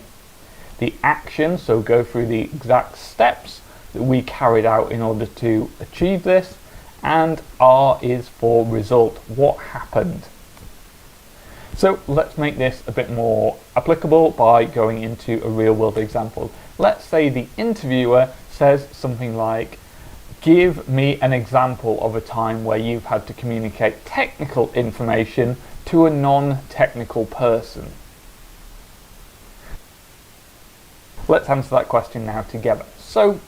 B: The action, so go through the exact steps that we carried out in order to achieve this. And R is for result. What happened? So let's make this a bit more applicable by going into a real world example. Let's say the interviewer says something like, give me an example of a time where you've had to communicate technical information to a non-technical person. Let's answer that question now together. So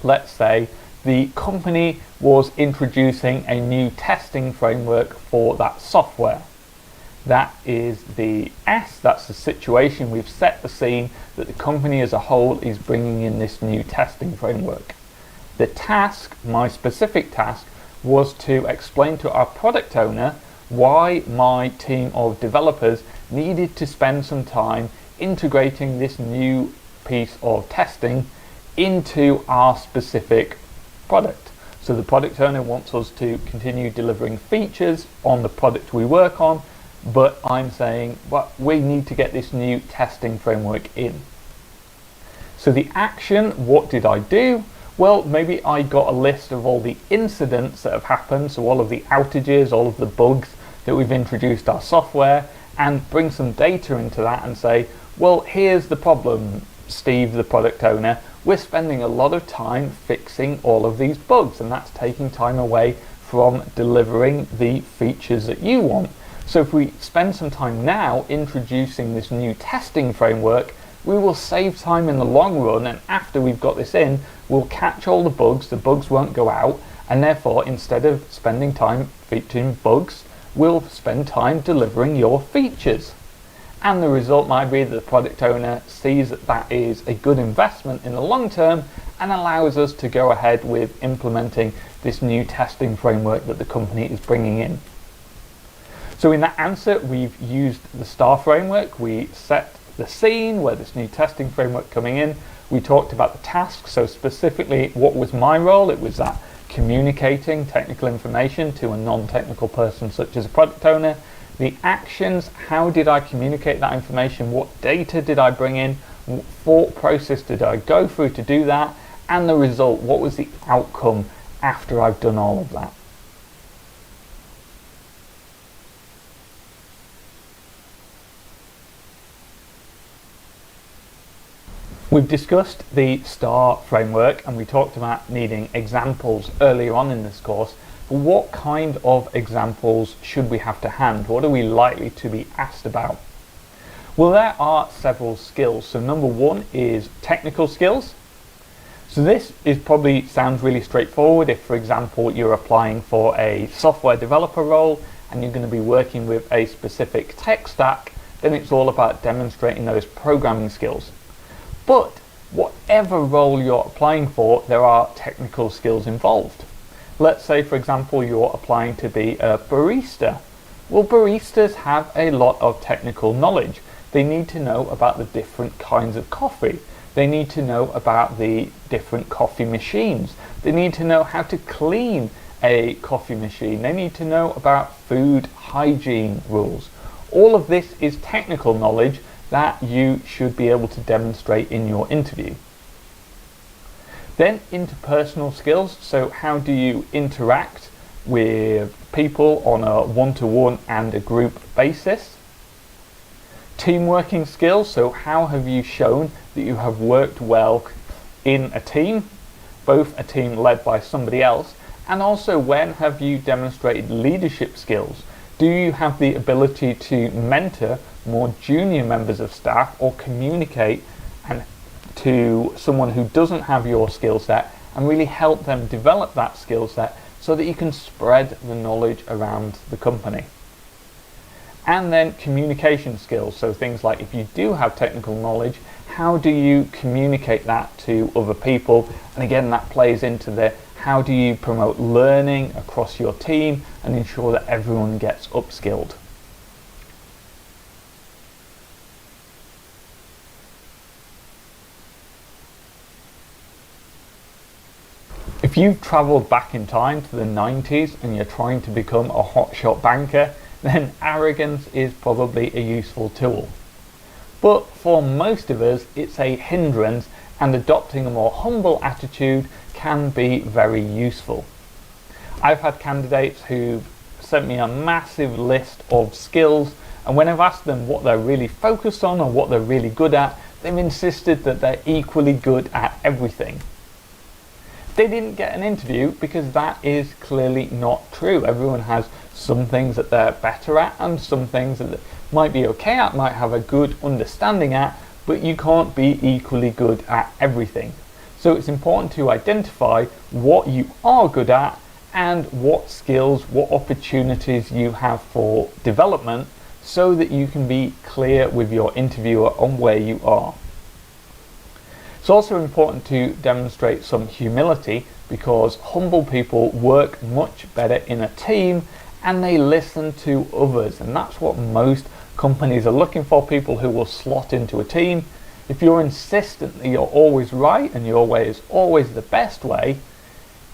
B: let's say the company was introducing a new testing framework for that software. That is the S, that's the situation. We've set the scene that the company as a whole is bringing in this new testing framework. The task, my specific task, was to explain to our product owner why my team of developers needed to spend some time integrating this new piece of testing into our specific product. So the product owner wants us to continue delivering features on the product we work on, but I'm saying, well, we need to get this new testing framework in. So the action, what did I do? Well, maybe I got a list of all the incidents that have happened, so all of the outages, all of the bugs that we've introduced our software, and bring some data into that and say, well, here's the problem, Steve, the product owner. We're spending a lot of time fixing all of these bugs, and that's taking time away from delivering the features that you want. So if we spend some time now introducing this new testing framework, we will save time in the long run, and after we've got this in, we'll catch all the bugs won't go out, and therefore instead of spending time fixing bugs, we'll spend time delivering your features. And the result might be that the product owner sees that that is a good investment in the long term and allows us to go ahead with implementing this new testing framework that the company is bringing in. So in that answer, we've used the STAR framework. We set the scene where this new testing framework coming in. We talked about the task, so specifically what was my role? It was that communicating technical information to a non-technical person such as a product owner. The actions, how did I communicate that information? What data did I bring in? What thought process did I go through to do that? And the result, what was the outcome after I've done all of that? We've discussed the STAR framework and we talked about needing examples earlier on in this course. But what kind of examples should we have to hand? What are we likely to be asked about? Well, there are several skills. So number one is technical skills. So this is probably sounds really straightforward. If, for example, you're applying for a software developer role and you're going to be working with a specific tech stack, then it's all about demonstrating those programming skills. But whatever role you're applying for, there are technical skills involved. Let's say, for example, you're applying to be a barista. Well, baristas have a lot of technical knowledge. They need to know about the different kinds of coffee. They need to know about the different coffee machines. They need to know how to clean a coffee machine. They need to know about food hygiene rules. All of this is technical knowledge that you should be able to demonstrate in your interview. Then interpersonal skills, so how do you interact with people on a one-to-one and a group basis? Teamworking skills, so how have you shown that you have worked well in a team, both a team led by somebody else, and also when have you demonstrated leadership skills? Do you have the ability to mentor more junior members of staff or communicate to someone who doesn't have your skill set and really help them develop that skill set so that you can spread the knowledge around the company? And then communication skills, so things like if you do have technical knowledge, how do you communicate that to other people? And again, that plays into the how do you promote learning across your team and ensure that everyone gets upskilled. If you've travelled back in time to the 90s and you're trying to become a hotshot banker, then arrogance is probably a useful tool. But for most of us, it's a hindrance, and adopting a more humble attitude can be very useful. I've had candidates who've sent me a massive list of skills, and when I've asked them what they're really focused on or what they're really good at, they've insisted that they're equally good at everything. They didn't get an interview because that is clearly not true. Everyone has some things that they're better at and some things that they might be okay at, might have a good understanding at, but you can't be equally good at everything. So it's important to identify what you are good at and what skills, what opportunities you have for development, so that you can be clear with your interviewer on where you are. It's also important to demonstrate some humility, because humble people work much better in a team and they listen to others, and that's what most companies are looking for, people who will slot into a team. If you're insistent that you're always right and your way is always the best way,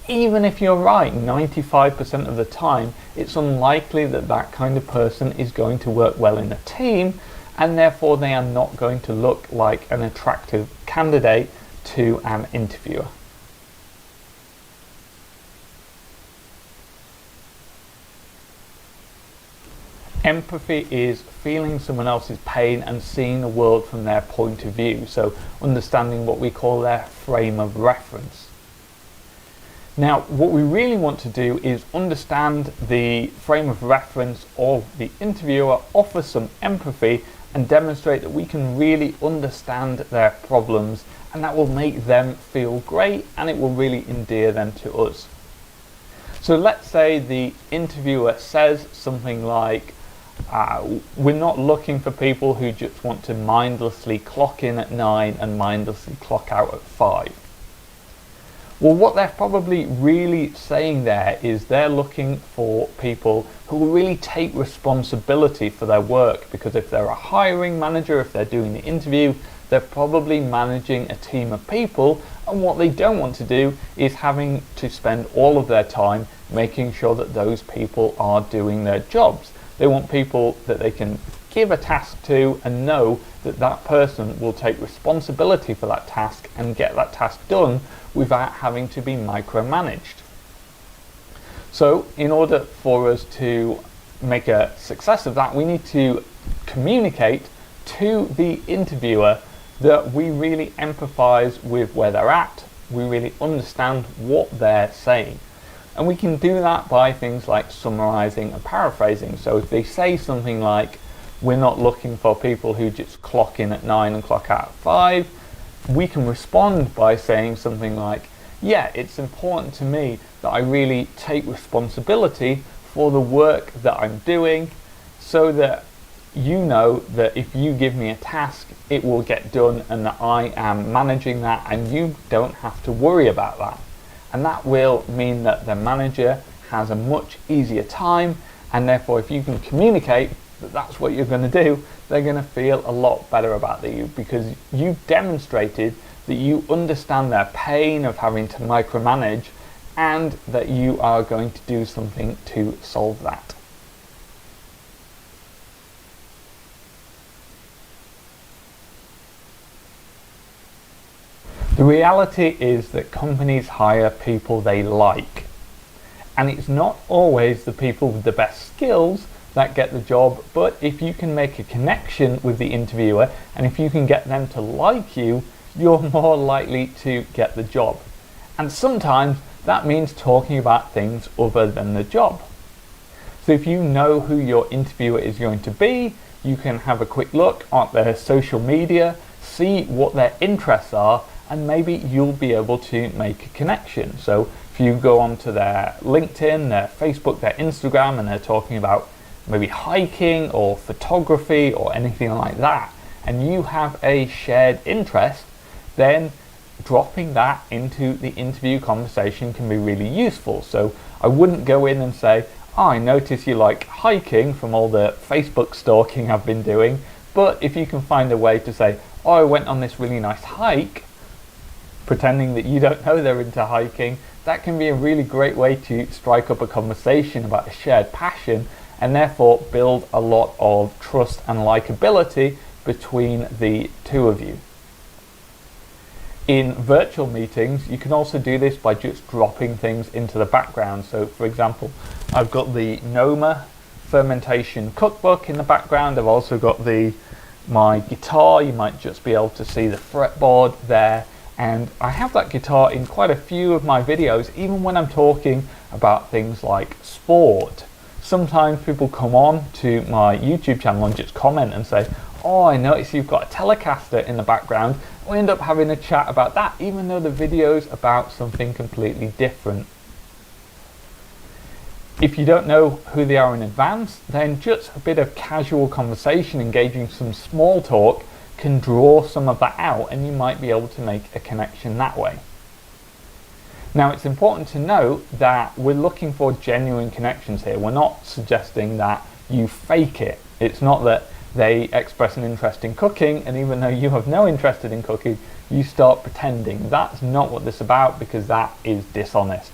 B: even if you're right 95% of the time, it's unlikely that that kind of person is going to work well in a team, and therefore they are not going to look like an attractive candidate to an interviewer. Empathy is feeling someone else's pain and seeing the world from their point of view, so understanding what we call their frame of reference. Now, what we really want to do is understand the frame of reference of the interviewer, offer some empathy, and demonstrate that we can really understand their problems, and that will make them feel great and it will really endear them to us. So let's say the interviewer says something like, we're not looking for people who just want to mindlessly clock in at 9 and mindlessly clock out at 5. Well, what they're probably really saying there is they're looking for people who will really take responsibility for their work, because if they're a hiring manager, if they're doing the interview, they're probably managing a team of people, and what they don't want to do is having to spend all of their time making sure that those people are doing their jobs. They want people that they can give a task to and know that that person will take responsibility for that task and get that task done without having to be micromanaged. So in order for us to make a success of that, we need to communicate to the interviewer that we really empathize with where they're at, we really understand what they're saying. And we can do that by things like summarizing and paraphrasing. So if they say something like, we're not looking for people who just clock in at 9 and clock out at 5, we can respond by saying something like, yeah, it's important to me that I really take responsibility for the work that I'm doing, so that you know that if you give me a task, it will get done and that I am managing that and you don't have to worry about that. And that will mean that the manager has a much easier time, and therefore if you can communicate that that's what you're going to do, they're going to feel a lot better about you, because you've demonstrated that you understand their pain of having to micromanage and that you are going to do something to solve that. The reality is that companies hire people they like, and it's not always the people with the best skills that get the job, but if you can make a connection with the interviewer and if you can get them to like you, you're more likely to get the job. And sometimes that means talking about things other than the job. So if you know who your interviewer is going to be, you can have a quick look at their social media, see what their interests are, and maybe you'll be able to make a connection. So if you go onto their LinkedIn, their Facebook, their Instagram, and they're talking about maybe hiking or photography or anything like that, and you have a shared interest, then dropping that into the interview conversation can be really useful. So I wouldn't go in and say, oh, I notice you like hiking from all the Facebook stalking I've been doing, but if you can find a way to say, oh, I went on this really nice hike, pretending that you don't know they're into hiking, that can be a really great way to strike up a conversation about a shared passion and therefore build a lot of trust and likability between the two of you. In virtual meetings, you can also do this by just dropping things into the background. So for example, I've got the Noma fermentation cookbook in the background. I've also got my guitar. You might just be able to see the fretboard there. And I have that guitar in quite a few of my videos, even when I'm talking about things like sport. Sometimes people come on to my YouTube channel and just comment and say, oh, I notice you've got a Telecaster in the background. We end up having a chat about that, even though the video's about something completely different. If you don't know who they are in advance, then just a bit of casual conversation, engaging some small talk, can draw some of that out, and you might be able to make a connection that way. Now, it's important to note that we're looking for genuine connections here. We're not suggesting that you fake it. It's not that they express an interest in cooking, and even though you have no interest in cooking, you start pretending. That's not what this is about, because that is dishonest.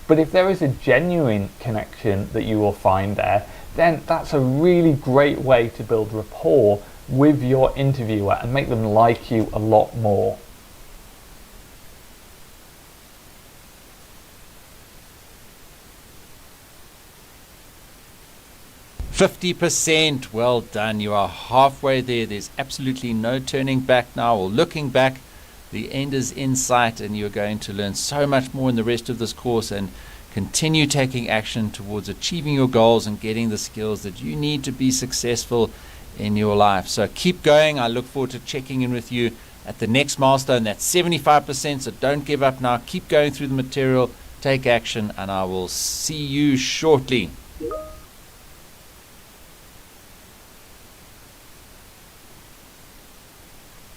B: But if there is a genuine connection that you will find there, then that's a really great way to build rapport with your interviewer and make them like you a lot more.
C: %. Well done. You are halfway there. There's absolutely no turning back now or looking back. The end is in sight, and you're going to learn so much more in the rest of this course and continue taking action towards achieving your goals and getting the skills that you need to be successful in your life. So keep going. I look forward to checking in with you at the next milestone. That's 75%. So don't give up now. Keep going through the material, take action, and I will see you shortly.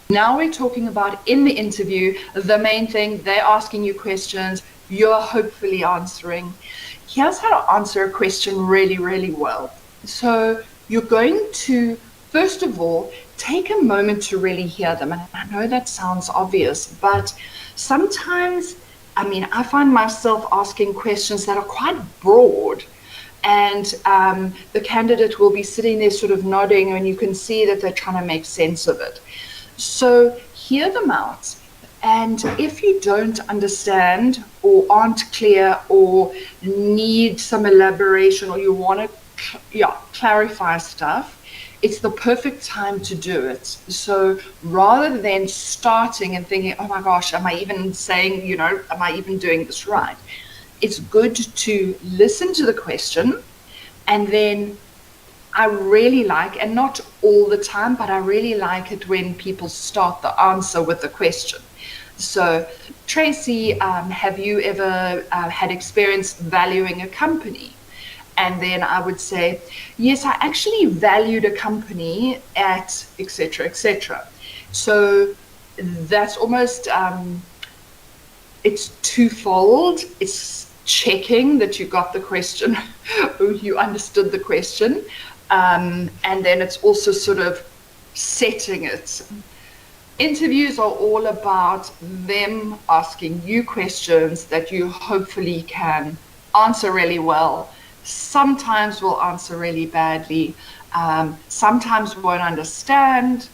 D: Now we're talking about in the interview, the main thing, they're asking you questions, you're hopefully answering. Here's how to answer a question really, really well. So you're going to, first of all, take a moment to really hear them. And I know that sounds obvious, but sometimes, I find myself asking questions that are quite broad. And the candidate will be sitting there sort of nodding, and you can see that they're trying to make sense of it. So hear them out, and if you don't understand or aren't clear or need some elaboration, or you want to clarify stuff, it's the perfect time to do it. So rather than starting and thinking, oh my gosh, am I even saying, am I even doing this right? It's good to listen to the question, and then I really like, and not all the time, but I really like it when people start the answer with the question. So, Tracy, have you ever had experience valuing a company? And then I would say, yes, I actually valued a company at etc., etc. So that's almost, it's twofold. It's checking that you got the question, or you understood the question. And then it's also sort of setting it. Interviews are all about them asking you questions that you hopefully can answer really well. Sometimes will answer really badly. Sometimes won't understand,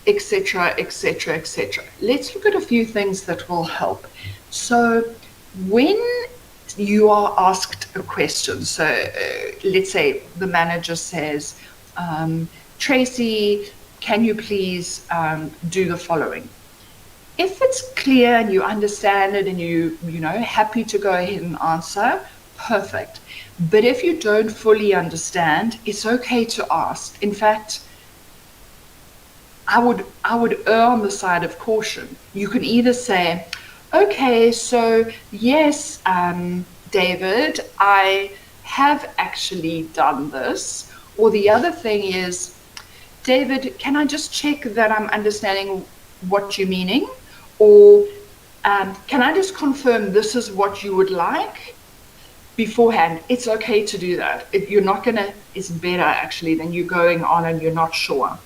D: etc., etc., etc. Let's look at a few things that will help. So when you are asked a question, so let's say the manager says, Tracy, can you please do the following? If it's clear and you understand it and you happy to go ahead and answer, perfect. But if you don't fully understand, it's okay to ask. In fact, I would err on the side of caution. You can either say, okay, so yes, David, I have actually done this. Or the other thing is, David, can I just check that I'm understanding what you're meaning? Or can I just confirm this is what you would like beforehand? It's okay to do that. You're not going to, it's better actually than you going on and you're not sure.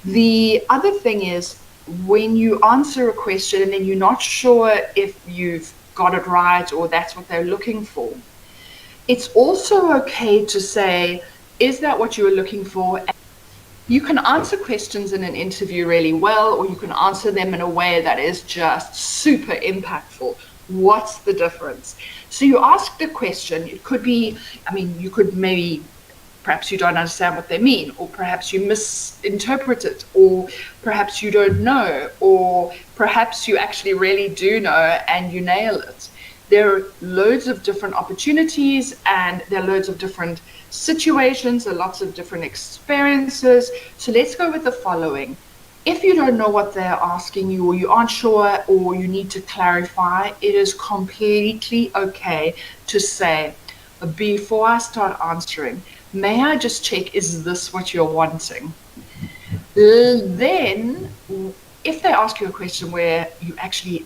D: The other thing is, when you answer a question and then you're not sure if you've got it right or that's what they're looking for, it's also okay to say, is that what you were looking for? You can answer questions in an interview really well, or you can answer them in a way that is just super impactful. What's the difference? So you asked a question. It could be, I mean, you could maybe, perhaps you don't understand what they mean, or perhaps you misinterpret it, or perhaps you don't know, or perhaps you actually really do know and you nail it. There are loads of different opportunities, and there are loads of different situations and lots of different experiences. So let's go with the following. If you don't know what they're asking you, or you aren't sure, or you need to clarify, it is completely okay to say, before I start answering, may I just check, is this what you're wanting? Then, if they ask you a question where you actually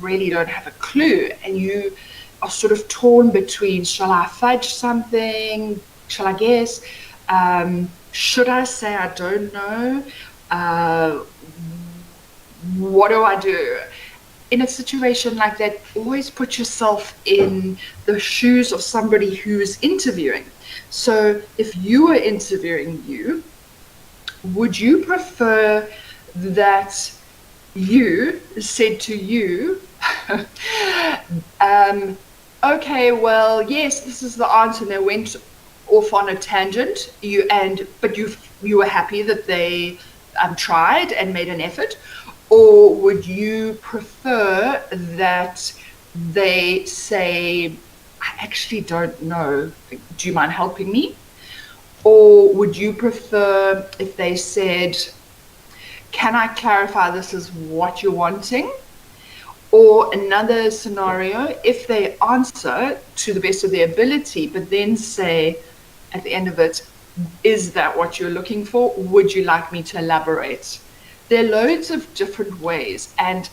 D: really don't have a clue and you are sort of torn between, shall I fudge something? Shall I guess? Should I say I don't know? What do I do? In a situation like that, always put yourself in the shoes of somebody who's interviewing. So if you were interviewing you, would you prefer that you said to you, okay, well, yes, this is the answer, and they went off on a tangent, but you were happy that they tried and made an effort? Or would you prefer that they say, I actually don't know, do you mind helping me? Or would you prefer if they said, can I clarify this is what you're wanting? Or another scenario, if they answer to the best of their ability, but then say at the end of it, is that what you're looking for? Would you like me to elaborate? There are loads of different ways, and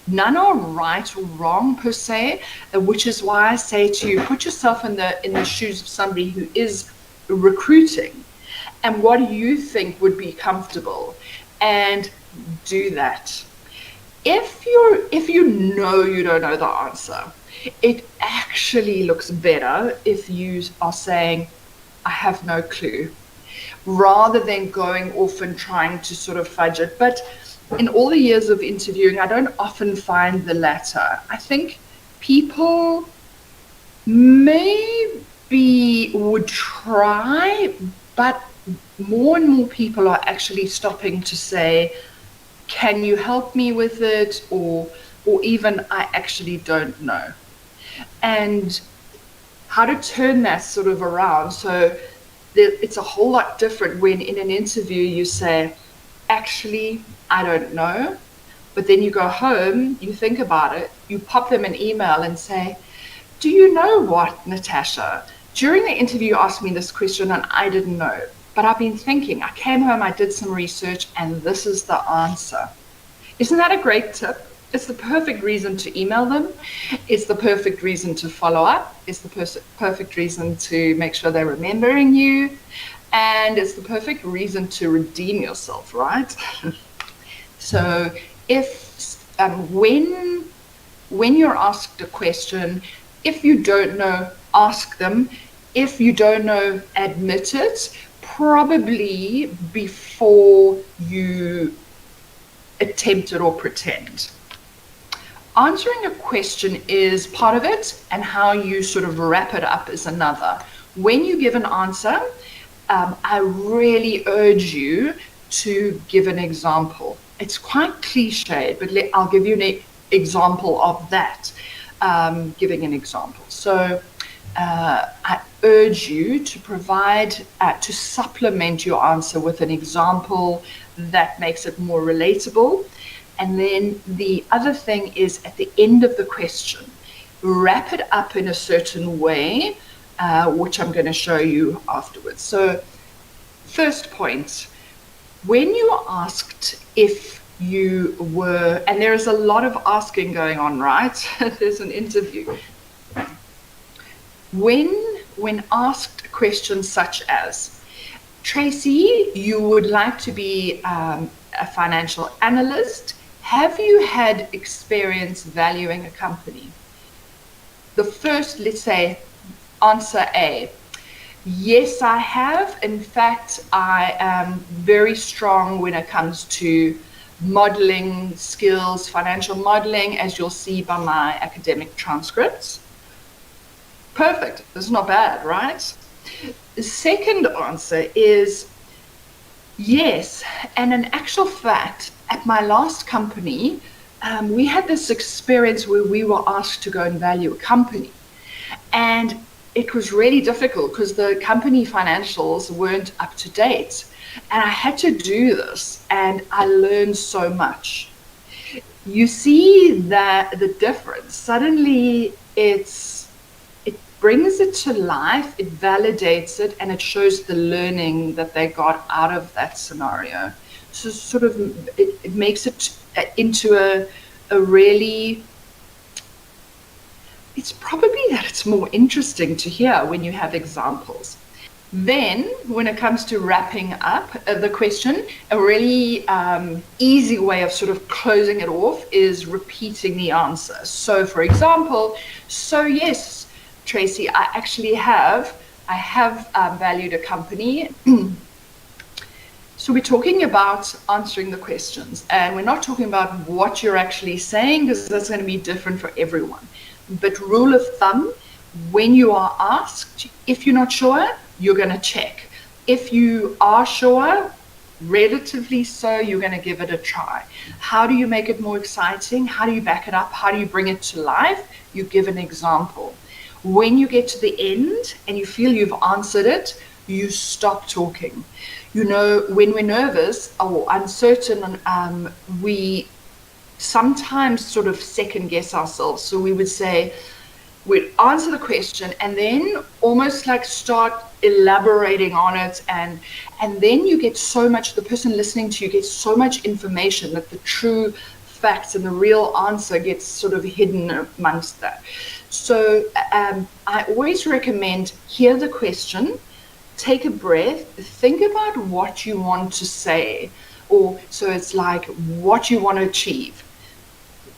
D: none are right or wrong per se, which is why I say to you, put yourself in the shoes of somebody who is recruiting, and what do you think would be comfortable, and do that. If you know you don't know the answer, it actually looks better if you are saying, I have no clue, rather than going off and trying to sort of fudge it. But in all the years of interviewing, I don't often find the latter. I think people maybe would try, but more and more people are actually stopping to say, can you help me with it? Or even, I actually don't know. And how to turn that sort of around. So it's a whole lot different when in an interview you say, actually, I don't know. But then you go home, you think about it, you pop them an email and say, do you know what, Natasha? During the interview, you asked me this question and I didn't know. But I've been thinking, I came home, I did some research, and this is the answer. Isn't that a great tip? It's the perfect reason to email them. It's the perfect reason to follow up. It's the perfect reason to make sure they're remembering you. And it's the perfect reason to redeem yourself, right? So if when you're asked a question, if you don't know, ask them. If you don't know, admit it. Probably before you attempt it or pretend. Answering a question is part of it, and how you sort of wrap it up is another. When you give an answer, I really urge you to give an example. It's quite cliched, but I'll give you an example of that, giving an example. So I urge you to provide, to supplement your answer with an example that makes it more relatable. And then the other thing is, at the end of the question, wrap it up in a certain way which I'm going to show you afterwards. So, first point, when you are asked if you were, and there is a lot of asking going on, right? There's an interview. When asked questions such as, Tracy, you would like to be a financial analyst. Have you had experience valuing a company? The first, let's say, answer A. Yes, I have. In fact, I am very strong when it comes to modeling skills, financial modeling, as you'll see by my academic transcripts. Perfect. That's not bad, right? The second answer is yes. And in actual fact, at my last company, we had this experience where we were asked to go and value a company. And it was really difficult because the company financials weren't up to date. And I had to do this, and I learned so much. You see that the difference. Suddenly it brings it to life, it validates it, and it shows the learning that they got out of that scenario. So sort of it makes it into a really, it's probably that it's more interesting to hear when you have examples. Then, when it comes to wrapping up the question, a really easy way of sort of closing it off is repeating the answer. So, for example, so yes, Tracy, I actually have valued a company. So we're talking about answering the questions, and we're not talking about what you're actually saying, because that's going to be different for everyone. But rule of thumb, when you are asked, if you're not sure, you're going to check. If you are sure, relatively so, you're going to give it a try. How do you make it more exciting? How do you back it up? How do you bring it to life? You give an example. When you get to the end and you feel you've answered it, you stop talking. You know, when we're nervous or uncertain, we sometimes sort of second guess ourselves. So we would say, we'd answer the question and then almost like start elaborating on it, and then you get so much, the person listening to you gets so much information that the true facts and the real answer gets sort of hidden amongst that. So I always recommend, hear the question, take a breath, think about what you want to say, or so it's like what you want to achieve.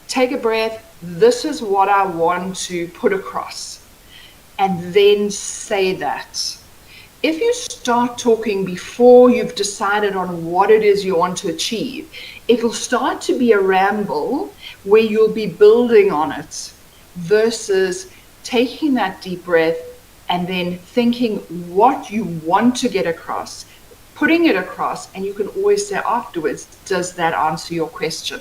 D: Take a breath, this is what I want to put across, and then say that. If you start talking before you've decided on what it is you want to achieve, it will start to be a ramble where you'll be building on it, versus taking that deep breath and then thinking what you want to get across, putting it across, and you can always say afterwards, does that answer your question?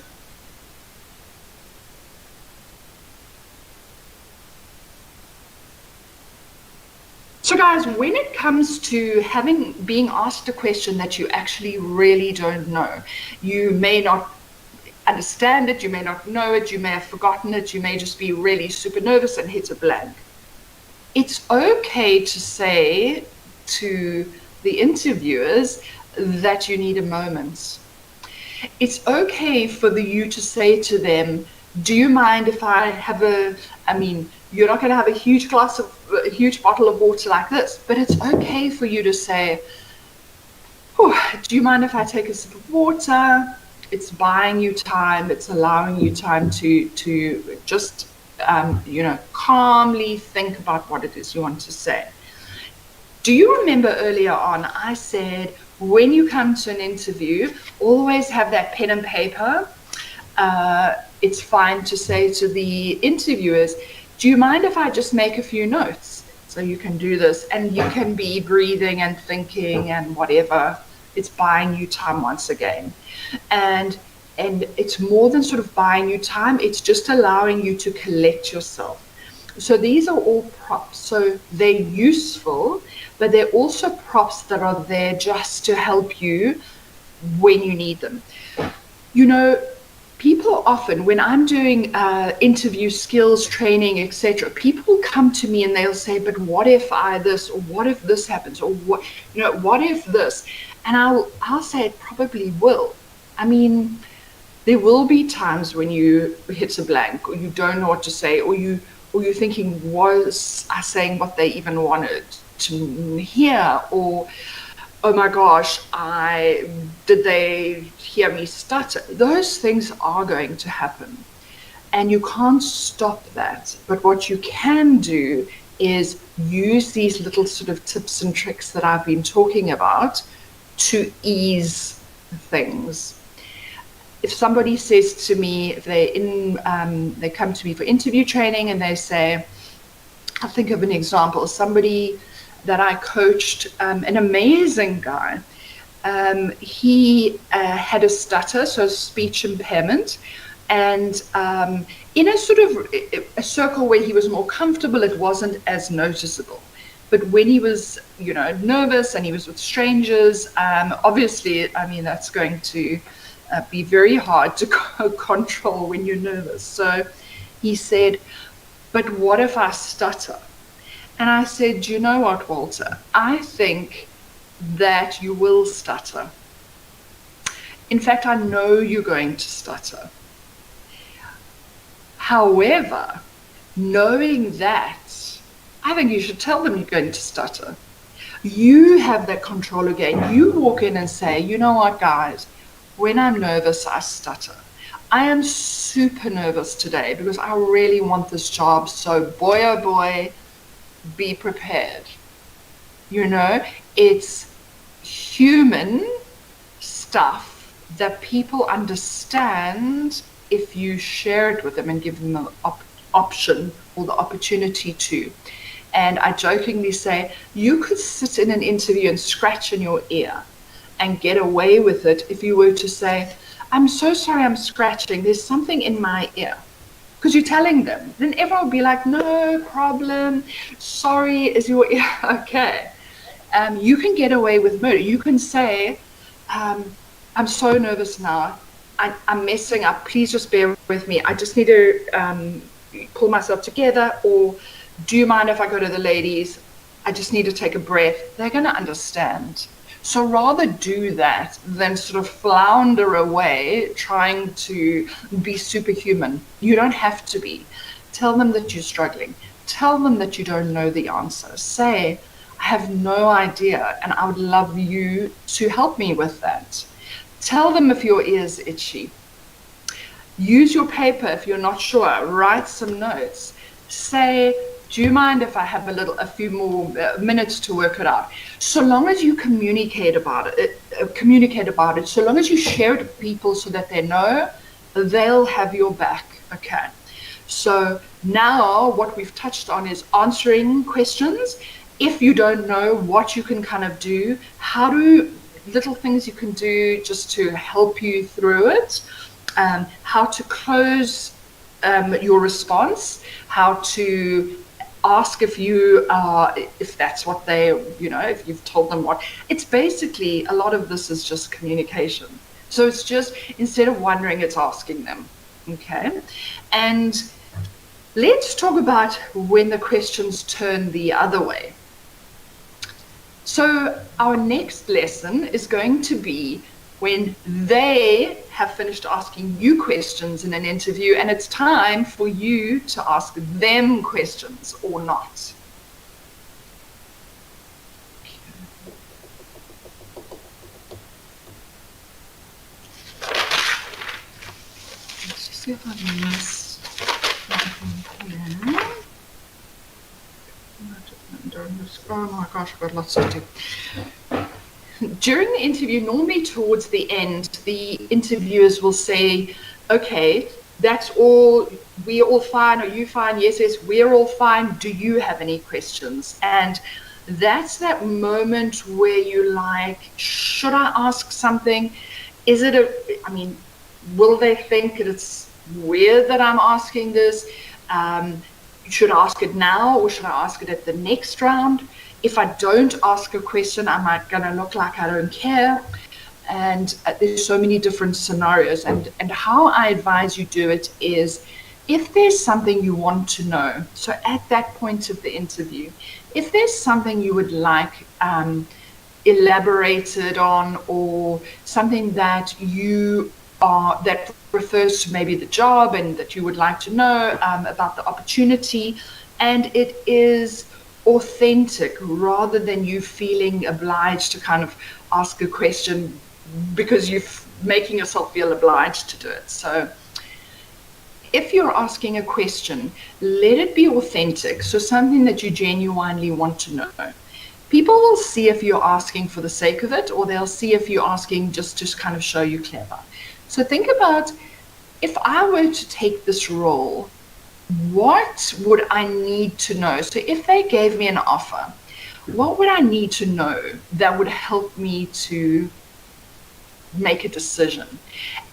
D: So guys, when it comes to being asked a question that you actually really don't know, you may not understand it, you may not know it, you may have forgotten it, you may just be really super nervous and hit a blank. It's okay to say to the interviewers that you need a moment. It's okay for you to say to them, do you mind if I have you're not going to have a huge bottle of water like this, but it's okay for you to say, do you mind if I take a sip of water? It's buying you time. It's allowing you time to just, calmly think about what it is you want to say. Do you remember earlier on, I said, when you come to an interview, always have that pen and paper. It's fine to say to the interviewers, do you mind if I just make a few notes? So you can do this, and you can be breathing and thinking and whatever. It's buying you time once again. And it's more than sort of buying you time, it's just allowing you to collect yourself. So these are all props. So they're useful, but they're also props that are there just to help you when you need them. You know, people often, when I'm doing interview skills training, etc., people come to me and they'll say, but what if I this, or what if this happens, or what if this? And I'll say it probably will. I mean, there will be times when you hit a blank, or you don't know what to say, or you're thinking, was I saying what they even wanted to hear? Or, oh my gosh, did they hear me stutter? Those things are going to happen. And you can't stop that. But what you can do is use these little sort of tips and tricks that I've been talking about to ease things. If somebody says to me, if they come to me for interview training and they say, I'll think of an example, somebody that I coached, an amazing guy. He had a stutter, so speech impairment, and in a sort of a circle where he was more comfortable, it wasn't as noticeable. But when he was, nervous and he was with strangers, obviously, I mean, that's going to be very hard to control when you're nervous. So he said, but what if I stutter? And I said, do you know what, Walter? I think that you will stutter. In fact, I know you're going to stutter. However, knowing that, I think you should tell them you're going to stutter. You have that control again. You walk in and say, you know what, guys, when I'm nervous, I stutter. I am super nervous today because I really want this job. So boy, oh boy, be prepared. It's human stuff that people understand if you share it with them and give them the option or the opportunity to. And I jokingly say, you could sit in an interview and scratch in your ear and get away with it if you were to say, I'm so sorry I'm scratching, there's something in my ear. Because you're telling them. Then everyone will be like, no problem, sorry, is your ear okay? You can get away with murder. You can say, I'm so nervous now, I'm messing up, please just bear with me, I just need to pull myself together, or do you mind if I go to the ladies? I just need to take a breath. They're going to understand. So rather do that than sort of flounder away trying to be superhuman. You don't have to be. Tell them that you're struggling. Tell them that you don't know the answer. Say, I have no idea and I would love you to help me with that. Tell them if your ear's itchy. Use your paper if you're not sure. Write some notes. Say, do you mind if I have a few more minutes to work it out? So long as you communicate about it, so long as you share it with people so that they know, they'll have your back. Okay. So now what we've touched on is answering questions. If you don't know what you can kind of do, little things you can do just to help you through it, how to close your response, how to ask if that's what they, if you've told them what. It's basically, a lot of this is just communication. So it's just, instead of wondering, it's asking them. Okay. And let's talk about when the questions turn the other way. So our next lesson is going to be when they have finished asking you questions in an interview and it's time for you to ask them questions or not. Let's just see if I missed anything here. Oh my gosh, I've got lots to do. During the interview, normally towards the end, the interviewers will say, okay, that's all, we're all fine, are you fine? Yes, we're all fine. Do you have any questions? And that's that moment where you're like, should I ask something? Will they think it's weird that I'm asking this? Should I ask it now or should I ask it at the next round? If I don't ask a question, am I going to look like I don't care? and there's so many different scenarios. And how I advise you do it is, if there's something you want to know, so at that point of the interview, if there's something you would like elaborated on, or something that that refers to maybe the job and that you would like to know about the opportunity, and it is authentic rather than you feeling obliged to kind of ask a question because you're making yourself feel obliged to do it. So if you're asking a question, let it be authentic, so something that you genuinely want to know. People will see if you're asking for the sake of it, or they'll see if you're asking just to kind of show you clever. So think about, if I were to take this role, what would I need to know? So if they gave me an offer, what would I need to know that would help me to make a decision?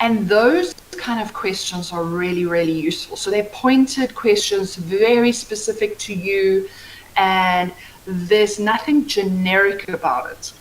D: And those kind of questions are really, really useful. So they're pointed questions, very specific to you, and there's nothing generic about it.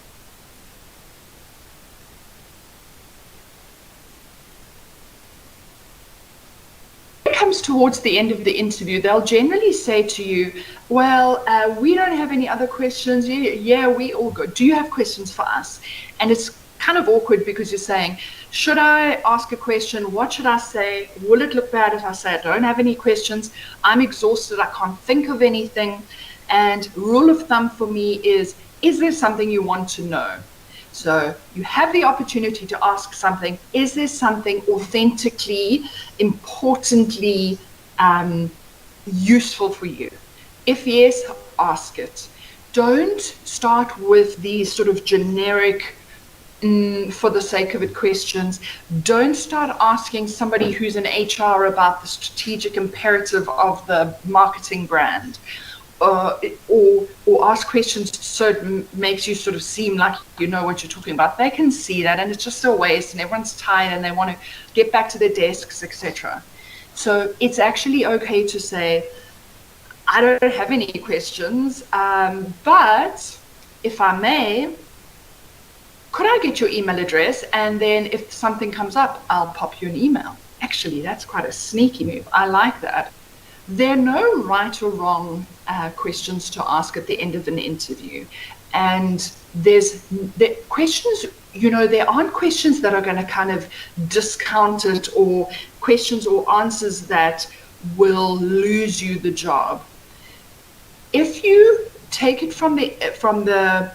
D: When it comes towards the end of the interview, they'll generally say to you, well, we don't have any other questions. Yeah, we all good. Do you have questions for us? And it's kind of awkward because you're saying, should I ask a question? What should I say? Will it look bad if I say I don't have any questions? I'm exhausted. I can't think of anything. And rule of thumb for me is there something you want to know? So you have the opportunity to ask something. Is there something authentically, importantly useful for you? If yes, ask it. Don't start with these sort of generic, for the sake of it questions. Don't start asking somebody who's in HR about the strategic imperative of the marketing brand. Or ask questions so it makes you sort of seem like you know what you're talking about. They can see that, and it's just a waste, and everyone's tired and they want to get back to their desks, etc. So it's actually okay to say, I don't have any questions, but if I may, could I get your email address? And then if something comes up, I'll pop you an email. Actually, that's quite a sneaky move. I like that. There are no right or wrong questions to ask at the end of an interview. And the questions, there aren't questions that are going to kind of discount it, or questions or answers that will lose you the job. If you take it from the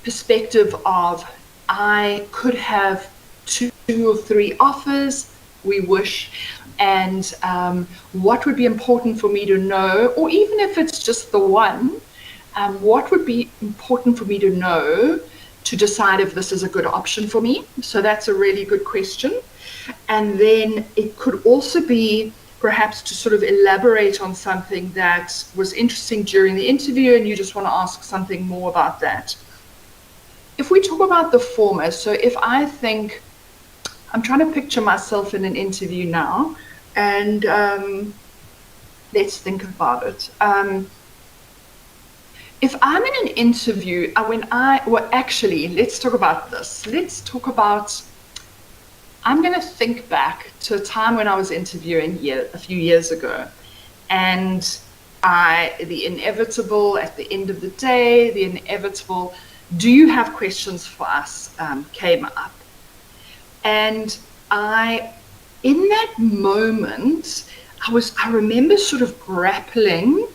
D: perspective of, I could have 2 or 3 offers, we wish, and what would be important for me to know, or even if it's just the one, what would be important for me to know to decide if this is a good option for me? So that's a really good question. And then it could also be perhaps to sort of elaborate on something that was interesting during the interview and you just want to ask something more about that. If we talk about the former, so if I think, I'm trying to picture myself in an interview now, and let's think about it. If I'm in an interview, actually, let's talk about this. I'm going to think back to a time when I was interviewing a few years ago, and the inevitable at the end of the day, do you have questions for us, came up. And in that moment, I remember sort of grappling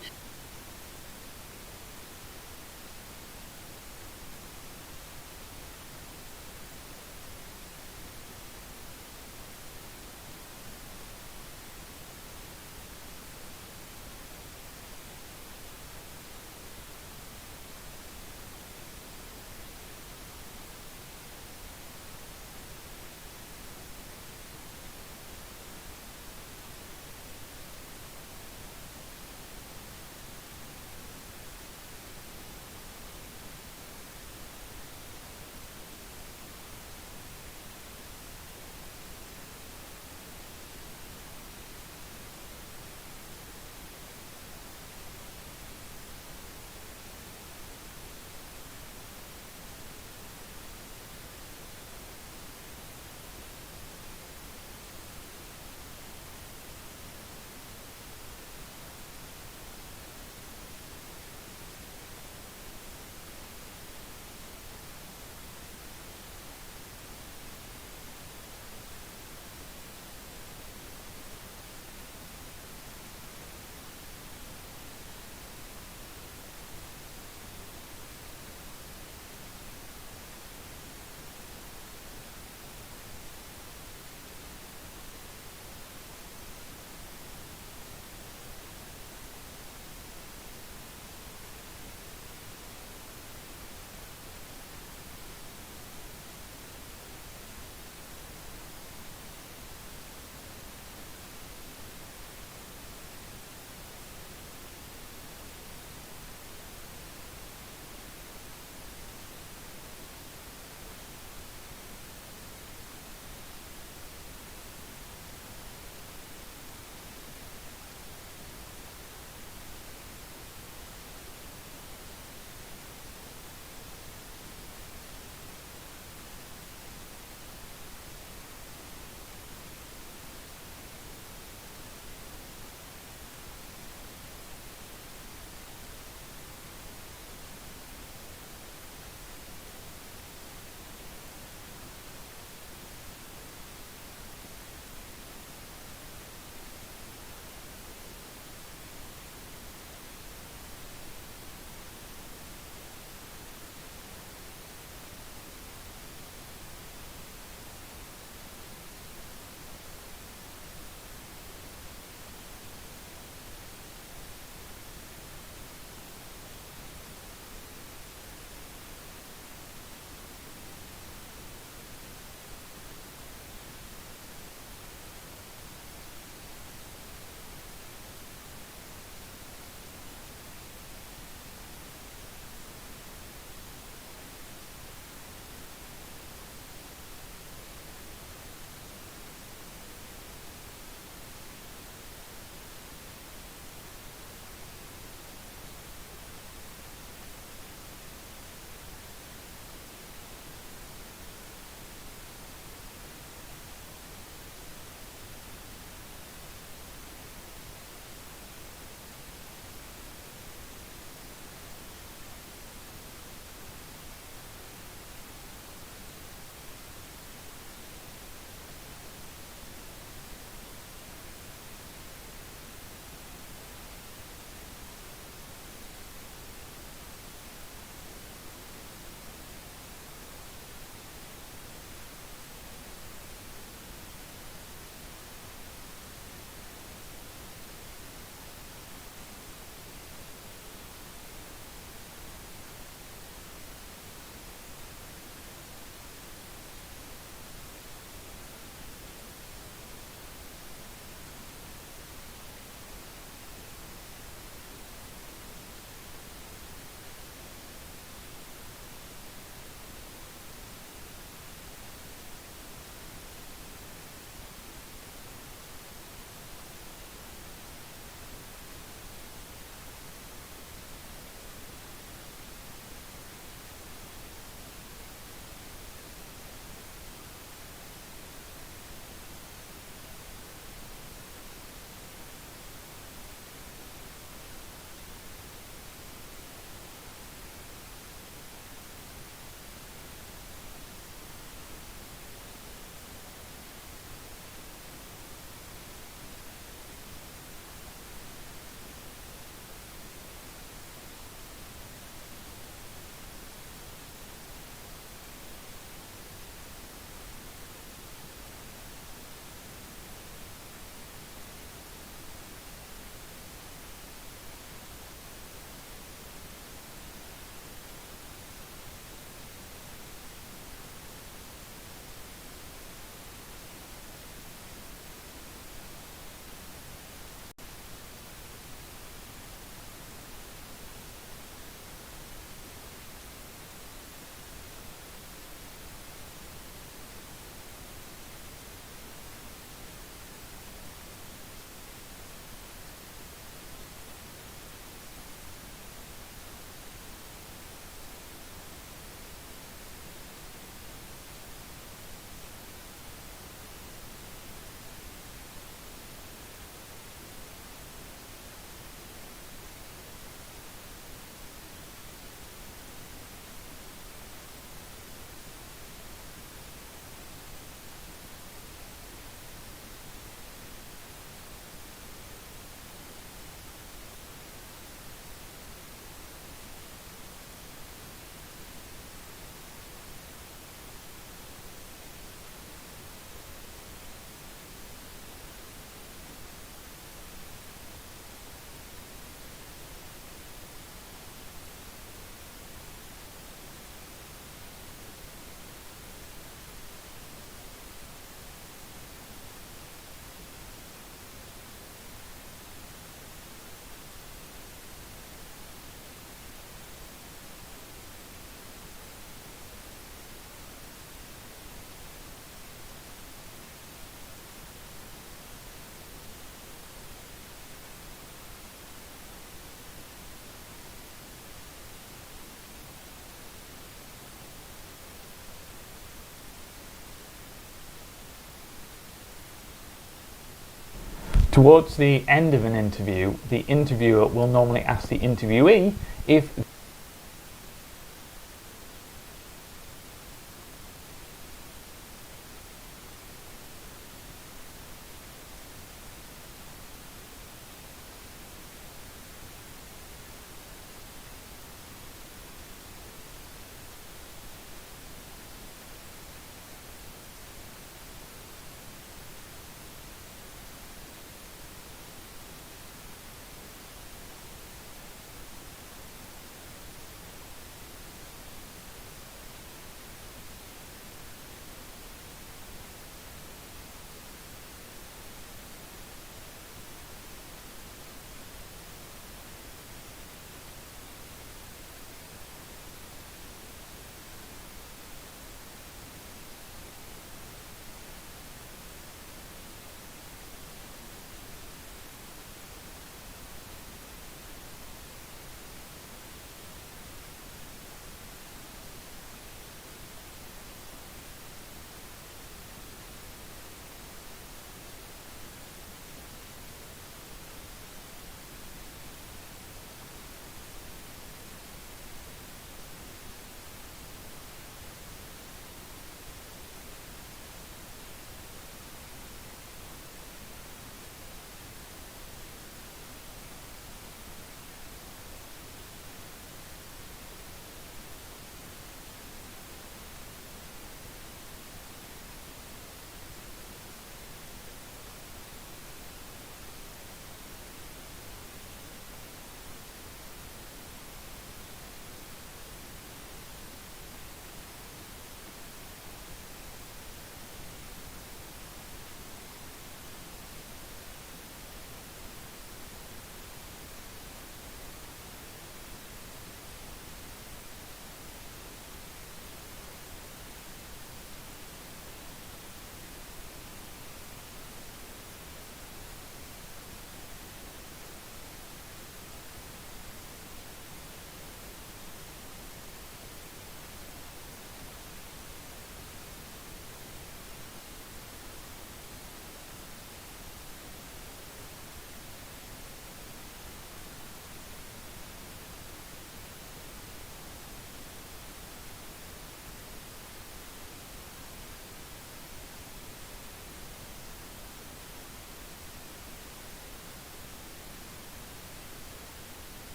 B: Towards the end of an interview, the interviewer will normally ask the interviewee if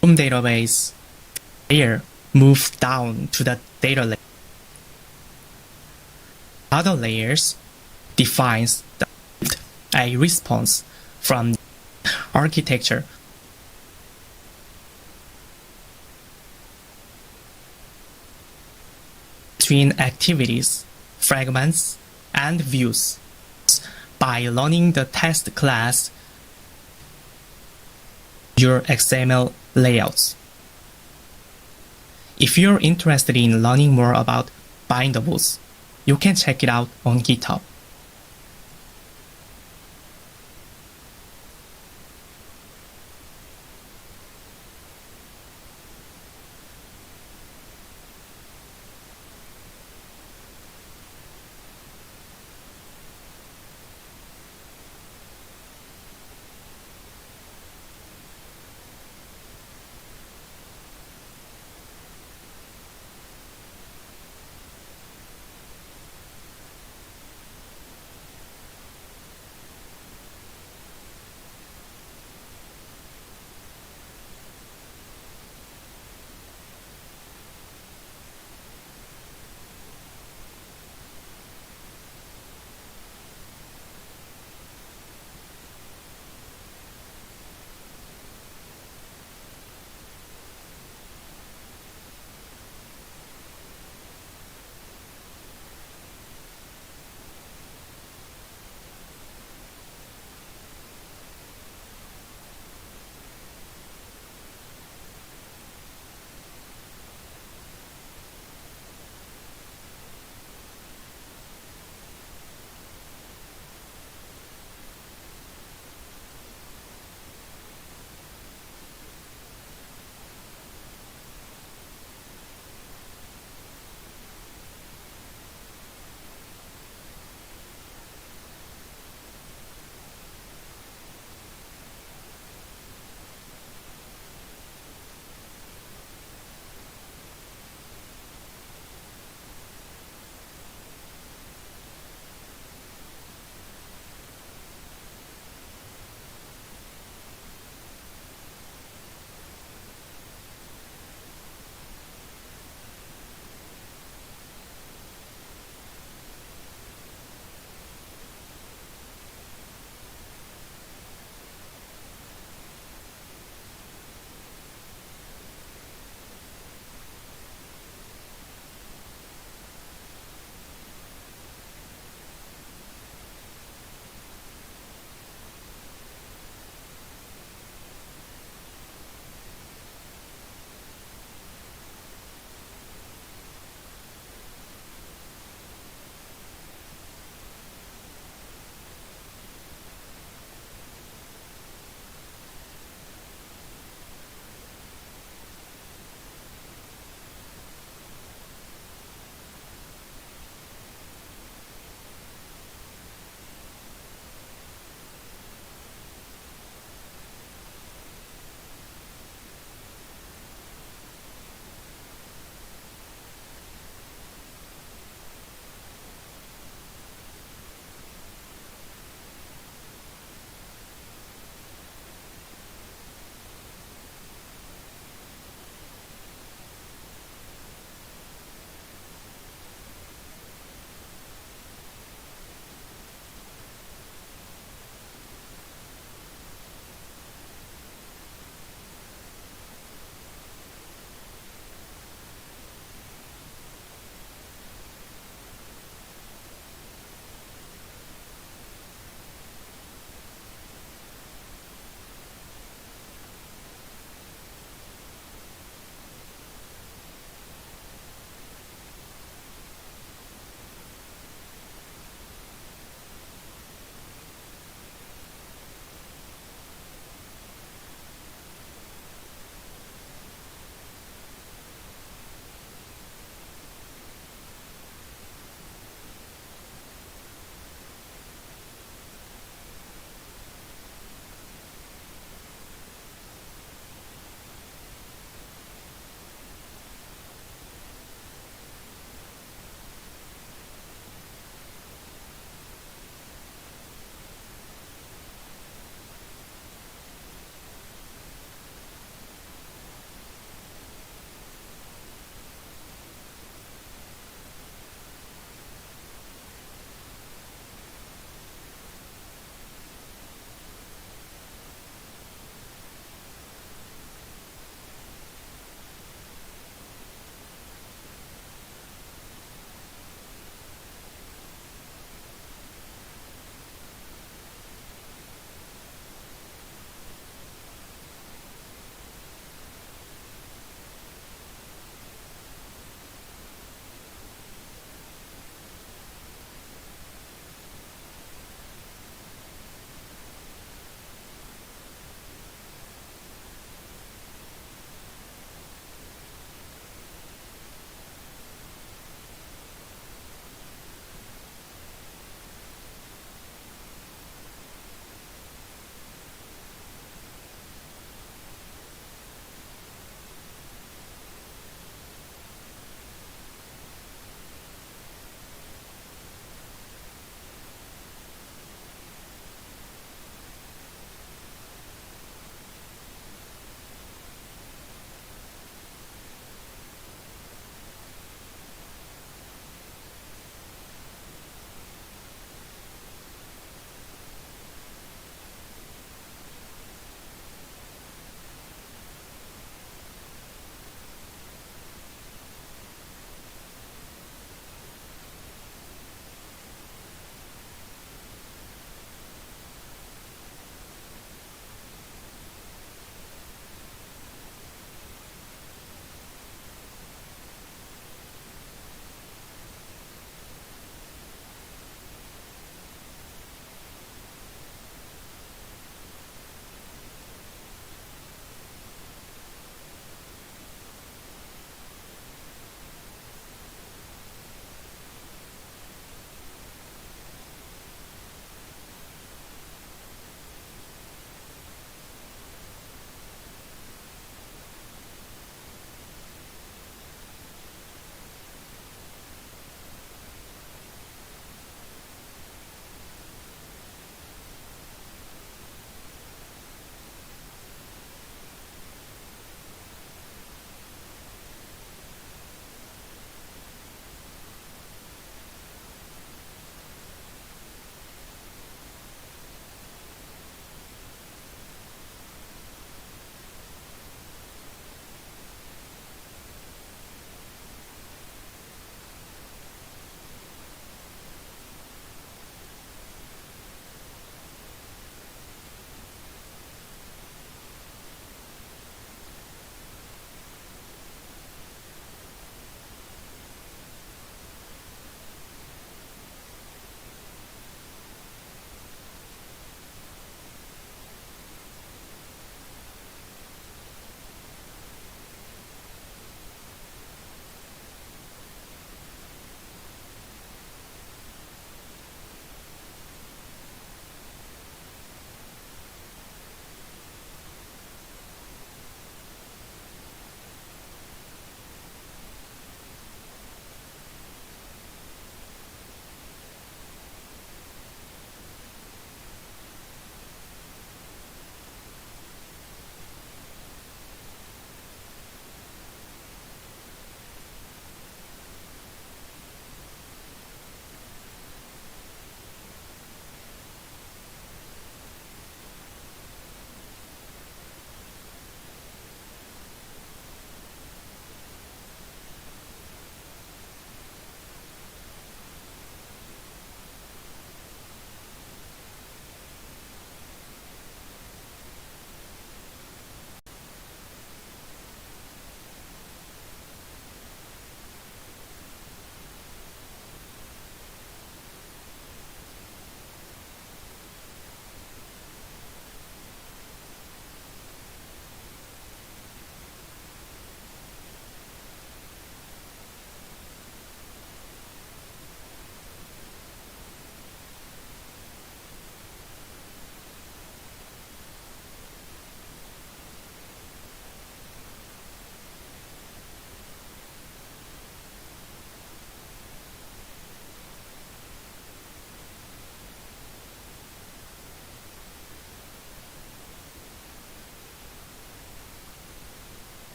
E: from database layer move down to the data layer. Other layers defines a response from architecture. Between activities, fragments, and views by learning the test class your XML layouts. If you're interested in learning more about bindables, you can check it out on GitHub.